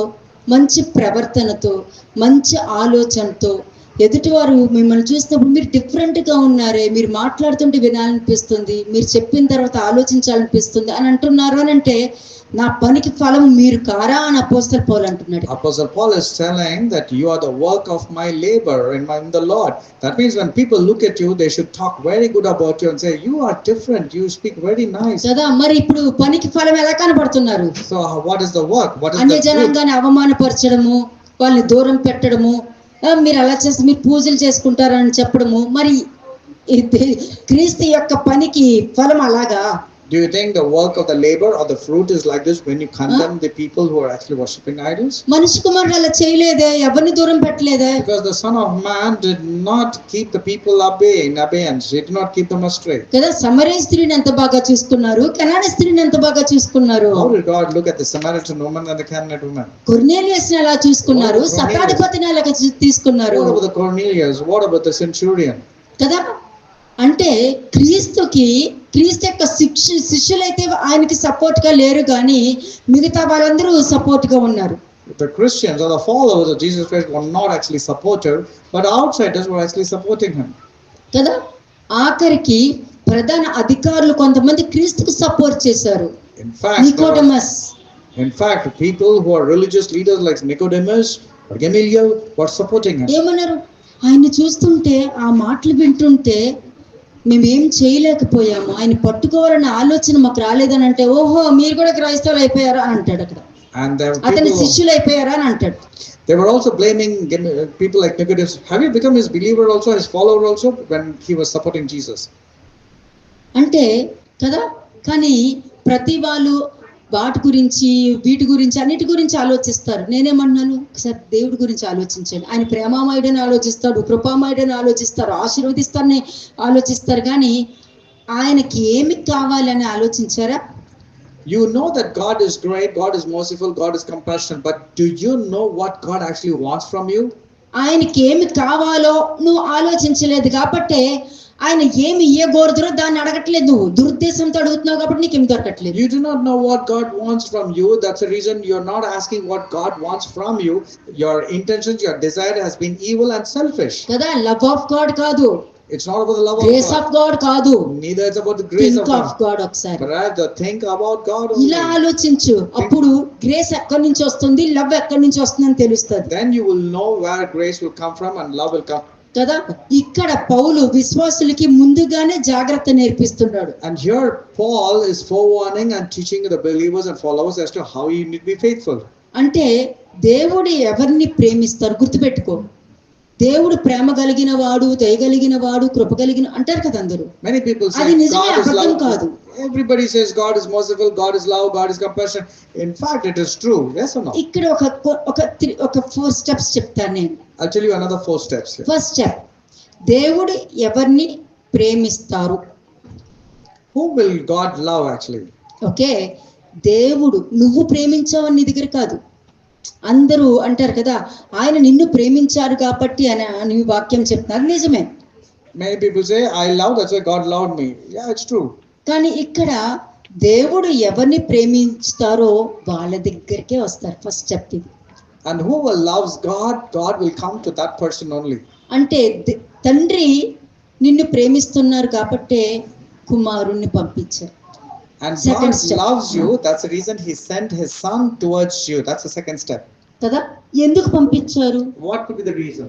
మంచి ప్రవర్తనతో, మంచి ఆలోచనతో, ఎదుటివారు మిమ్మల్ని చూసినప్పుడు మీరు డిఫరెంట్ గా ఉన్నారే, మీరు మాట్లాడుతుంటే వినాలనిపిస్తుంది, మీరు చెప్పిన తర్వాత ఆలోచించాలనిపిస్తుంది అని అంటున్నారు అని అంటే నా పనికి ఫలం మీరు కారా అని అపోస్తలుడు పౌలు అంటున్నాడు. Apostle Paul is telling that you are the work of my labor in the Lord. That means when people look at you, they should talk very good about you and say, you are different, you speak very nice. కదా, మరి ఇప్పుడు పనికి ఫలం ఎలా కనబడుతున్నారు? So what is the work? What is అన్య the fruit? జనాంగాన్ని అవమానపరచడము, వాళ్ళని దూరం పెట్టడము, మీరు అలా చేస్తే మీరు పూజలు చేసుకుంటారని చెప్పడము, మరి క్రీస్తు యొక్క పనికి ఫలం అలాగా? Do you think the work of the labor or the fruit is like this when you condemn the people who are actually worshipping idols? మనిషి కుమారుడు అలా చేయలేదే, ఎవరిని దూరం పెట్టలేదే. Because the Son of Man did not keep the people in abeyance. He did not keep them astray. కదా, సమరయ స్త్రీని ఎంత బాగా చూసుకున్నారు, కనానీ స్త్రీని ఎంత బాగా చూసుకున్నారు. How did God look at the Samaritan woman and the Canaanite woman? కొర్నేలియస్ని అలా చూసుకున్నారు, శతాధిపతిని అలాగ తీసుకున్నారు. What about the Cornelius? What about the centurion? కదా, అంటే క్రీస్తు యొక్క శిష్యులైతే ఆయనకి సపోర్ట్ గా లేరు, కానీ మిగతా వాళ్ళందరూ సపోర్ట్ గా ఉన్నారు. The Christians or the followers of Jesus Christ were not actually supported, but outsiders were actually supporting him. కదా, ఆఖరికి ప్రధాన అధికారులు కొంతమంది క్రీస్తుకు సపోర్ట్ చేశారు. In fact, people who are religious leaders like Nicodemus or Gamaliel were supporting him. ఏమన్నారు? ఆయన్ని చూస్తుంటే, ఆ మాటలు వింటుంటే మేమేం చేయలేకపోయాము, ఆయన పట్టుకోవాలన్న ఆలోచన మాకు రాలేదని అంటే, ఓహో మీరు కూడా క్రైస్తవులు అయిపోయారా అని అంటాడు అక్కడ. అతని శిష్యులు అయిపోయారా అని అంటాడు. They were also blaming people like Nicodemus. Have you become his believer also, his follower also, when he was supporting Jesus? అంటే కదా, కానీ ప్రతి వాళ్ళు వాటి గురించి వీటి గురించి అన్నిటి గురించి ఆలోచిస్తారు. నేనేమన్నాను, ఒకసారి దేవుడి గురించి ఆలోచించండి. ఆయన ప్రేమామయుడని ఆలోచిస్తాడు, కృపామయుడని ఆలోచిస్తారు, ఆశీర్వదిస్తారని ఆలోచిస్తారు, కానీ ఆయనకి ఏమి కావాలని ఆలోచించారా? You know that God is great, God is merciful, God is compassionate, but do you know what God actually wants from you? ఆయనకి ఏమి కావాలో నువ్వు ఆలోచించలేదు కాబట్టి ఆయన ఏమి ఇయ్యగోరుదురో దాన్ని అడగట్లేదు, నువ్వు దురుద్దేశంతో అడుగుతున్నావు కాబట్టి నీకు ఏమి దొరకట్లేదు. You do not know what God wants from you. That's the reason you're not asking what God wants from you. Your intentions, your desire has been evil and selfish. కదా, లవ్ ఆఫ్ గాడ్ కాదు, It's not about the love grace of of God. God కాదు, Neither it's about the grace think of of God. God. ఒకసారి But rather think about God ఇలా only. ఆలోచించు, అప్పుడు grace ఎక్కడి నుంచి వస్తుంది, లవ్ ఎక్కడి నుంచి వస్తుందని తెలుస్తుంది. Then you will know where grace will come from and love will come. కదా, ఇక్కడ పౌలు విశ్వాసులకి ముందుగానే జాగ్రత్త నేర్పిస్తున్నాడు. And here Paul is forewarning and teaching the believers and followers as to how you need to be faithful. అంటే దేవుడు ఎవరిని ప్రేమిస్తారు గుర్తుపెట్టుకో. దేవుడు ప్రేమ కలిగిన వాడు, దయగలిగిన వాడు, కృప కలిగిన అంటారు కదా అందరూ. Many people say అది నిజమే, God is అబద్ధం కాదు. love. Everybody says God is merciful, God is love, God is compassionate. In fact, it is true. Yes or no? ఇక్కడ ఒక 4 స్టెప్స్ చెప్తాను నేను. I'll tell you another 4 steps here. First step, దేవుడు ఎవరిని ప్రేమిస్తారు? Whom will God love actually? Okay, దేవుడు నువ్వు ప్రేమించావని నీ దగ్గర కాదు. అందరూ అంటారు కదా, ఆయన నిన్ను ప్రేమించారు కాబట్టి అని వాక్యం చెప్తున్నారు, నిజమే. Many people say I love, that's why God loved me. Yeah, it's true. కానీ ఇక్కడ దేవుడు ఎవరిని ప్రేమిస్తారో వాళ్ళ దగ్గరికే వస్తారు. ఫస్ట్ స్టెప్ ఇది. And whoever loves God, God will come to that person only. అంటే తండ్రి నిన్ను ప్రేమిస్తున్నారు కాబట్టి కుమారుణ్ణి పంపించారు. And Second God step. loves you. That's the reason He sent His Son towards you. That's the second step. కదా, ఎందుకు పంపించారు? What could be the reason?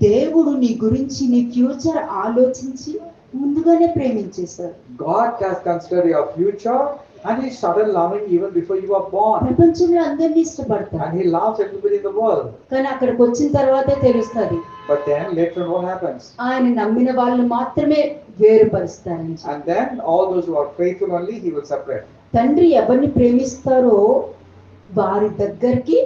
దేవుడు నీ గురించి, నీ ఫ్యూచర్ ఆలోచించి ముందుగానే ప్రేమించేశారు. God has considered your future and He started loving even before you were born. ప్రపంచంలో అందరినీ ఇష్టపడతారు, And He loves everybody in the world. కానీ అక్కడికి వచ్చిన తర్వాతే తెలుస్తుంది But then later on what happens? ఆయన నమ్మిన వాళ్ళు మాత్రమే వేరుపరుస్తారు. And then all those who are faithful only He will separate. తండ్రి ఎవరిని ప్రేమిస్తారో వారి దగ్గరికి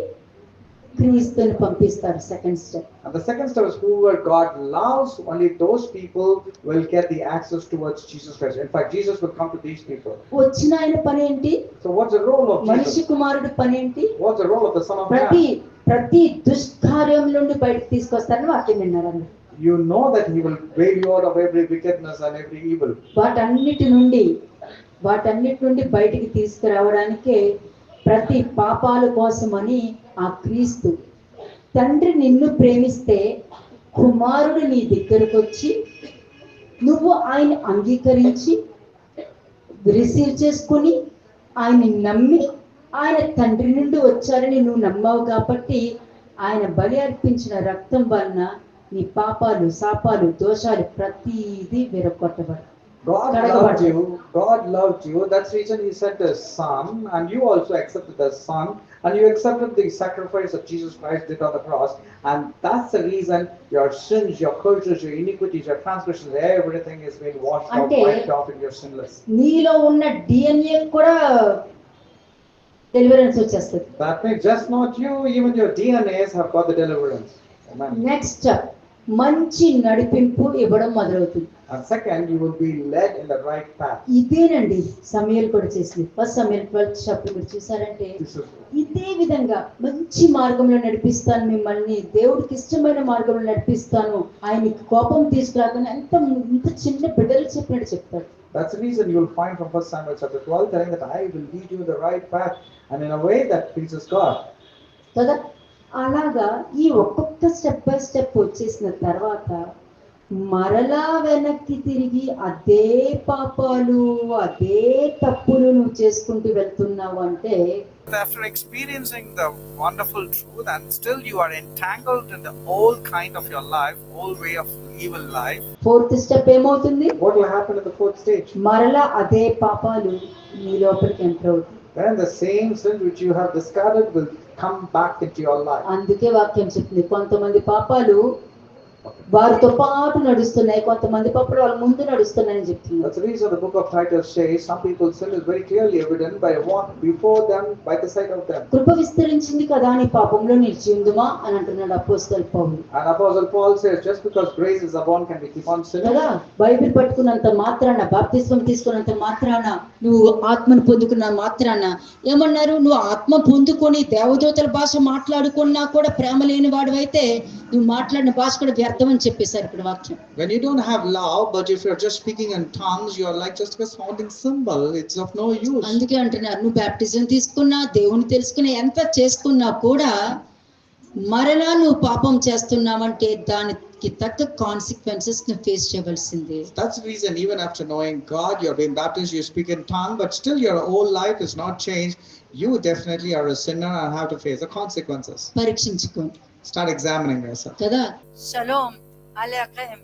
క్రీస్తుని పంపిస్తారు. Second step. And the second step is whoever God loves, only those people will get the access towards Jesus Christ. In fact, Jesus will come to these people. వచ్చిన ఆయన పని ఏంటి? So what's the role of మనిషి Jesus? కుమారుడు పని ఏంటి? What's the role of the Son of Man? ప్రతి దుష్కార్యం నుండి బయటకు తీసుకొస్తారని వాక్యం విన్నారండి. You know that He will bail you out of every wickedness and every evil. వాటన్నిటి నుండి బయటికి తీసుకురావడానికే ప్రతి పాపాల కోసమని ఆ క్రీస్తు తండ్రి నిన్ను ప్రేమిస్తే కుమారుడు నీ దగ్గరకు వచ్చి నువ్వు ఆయన అంగీకరించి రిసీవ్ చేసుకుని ఆయన్ని నమ్మి ఆయన తండ్రి నుండి వచ్చారని నువ్వు నమ్మావు కాబట్టి ఆయన బలి అర్పించిన రక్తం వలన నీ పాపాలు శాపాలు దోషాలు ప్రతిదీ విరగొట్టబడు. God loved you. God loved you. That's the reason He sent His Son, and you also accepted the Son, and you accepted the sacrifice that Jesus Christ did on the cross, and that's the reason your sins, your curses, your iniquities, your transgressions, everything is being washed out, wiped off, and you're sinless. నీలో ఉన్న DNA కూడా deliverance వచ్చేస్తుంది. That means just not you, even your DNAs have got the deliverance. Amen. Next మంచి నడిపింపు ఇవ్వడం మొదలవుతుంది. And second, you will be led in the right path. ఇదేనండి సమయలు కూడా చేసింది. ఫస్ట్ సమయలు 12th చాప్టర్ మీరు చూసారంటే This is ఇదే విధంగా మంచి మార్గంలో నడిపిస్తాను మిమ్మల్ని, దేవుడికి ఇష్టమైన మార్గంలో నడిపిస్తాను, ఆయనకి కోపం తీసుకురాకుండా ఇంత చిన్న బిడ్డలు చెప్పినట్టు చెప్తాడు. That's the reason you will find from 1 Samuel chapter 12 telling that I will lead you in the right path and in a way that pleases God. కదా అలాగా ఈ ఒక్కొక్క స్టెప్ బై స్టెప్ వచ్చేసిన తర్వాత మరలా వెనక్కి తిరిగి అదే పాపాలు అదే తప్పులు నువ్వు చేసుకుంటూ వెళ్తున్నావు అంటే After experiencing the wonderful truth and still you are entangled in the old kind of your life, old way of evil life. Fourth step ఏమవుతుంది? What will happen in the fourth stage? మరలా అదే పాపాలు నీ లోపలికి enter అవుతుంది. Then the same sin which you have discarded will come back into your life. అందుకే వాక్యం చెప్తుంది కొంతమంది పాపాలు వారితో పాటు నడుస్తున్నాయి, కొంతమంది పాపాలు వాళ్ళ ముందు నడుస్తున్నాయని చెప్తుంది. That's the reason the book of Titus says some people's sin is very clearly evident by what before them, by the side of them. కృప విస్తరించింది కదా నీ పాపంలో నిలిచిందుమా అని అంటున్నాడు అపోస్తలుడు పౌలు. And Apostle Paul says just because grace is upon can we keep on sinning? కదా Bible పట్టుకున్నంత మాత్రాన బాప్తిస్మం తీసుకున్నంత మాత్రాన నువ్వు ఆత్మను పొందుకున్న మాత్రాన ఏమన్నారు, నువ్వు ఆత్మ పొందుకొని దేవదూతల భాష మాట్లాడుకున్నా కూడా ప్రేమ లేని వాడివైతే నువ్వు మాట్లాడిన భాష కూడా వ్యర్థం అని చెప్పేశారు ఇక్కడ వాక్యం. When you don't have love, but if you're just speaking in tongues, you are like just a sounding cymbal. It's of no use. అందుకే అంటున్నారు నువ్వు బాప్టిజం తీసుకున్నా దేవుని తెలుసుకున్నా ఎంత చేసుకున్నా కూడా మరలా నువ్వు పాపం చేస్తున్నావంటే దానికి తగ్గ కాన్సిక్వెన్సెస్ నువ్వు ఫేస్ చేయవలసిందే. That's the reason even after knowing God, you're being baptized, you speak in tongue, but still your whole life is not changed. You definitely are a sinner and have to face the consequences. పరీక్షించుకోండి. Start examining yourself. కదా Shalom Aleichem.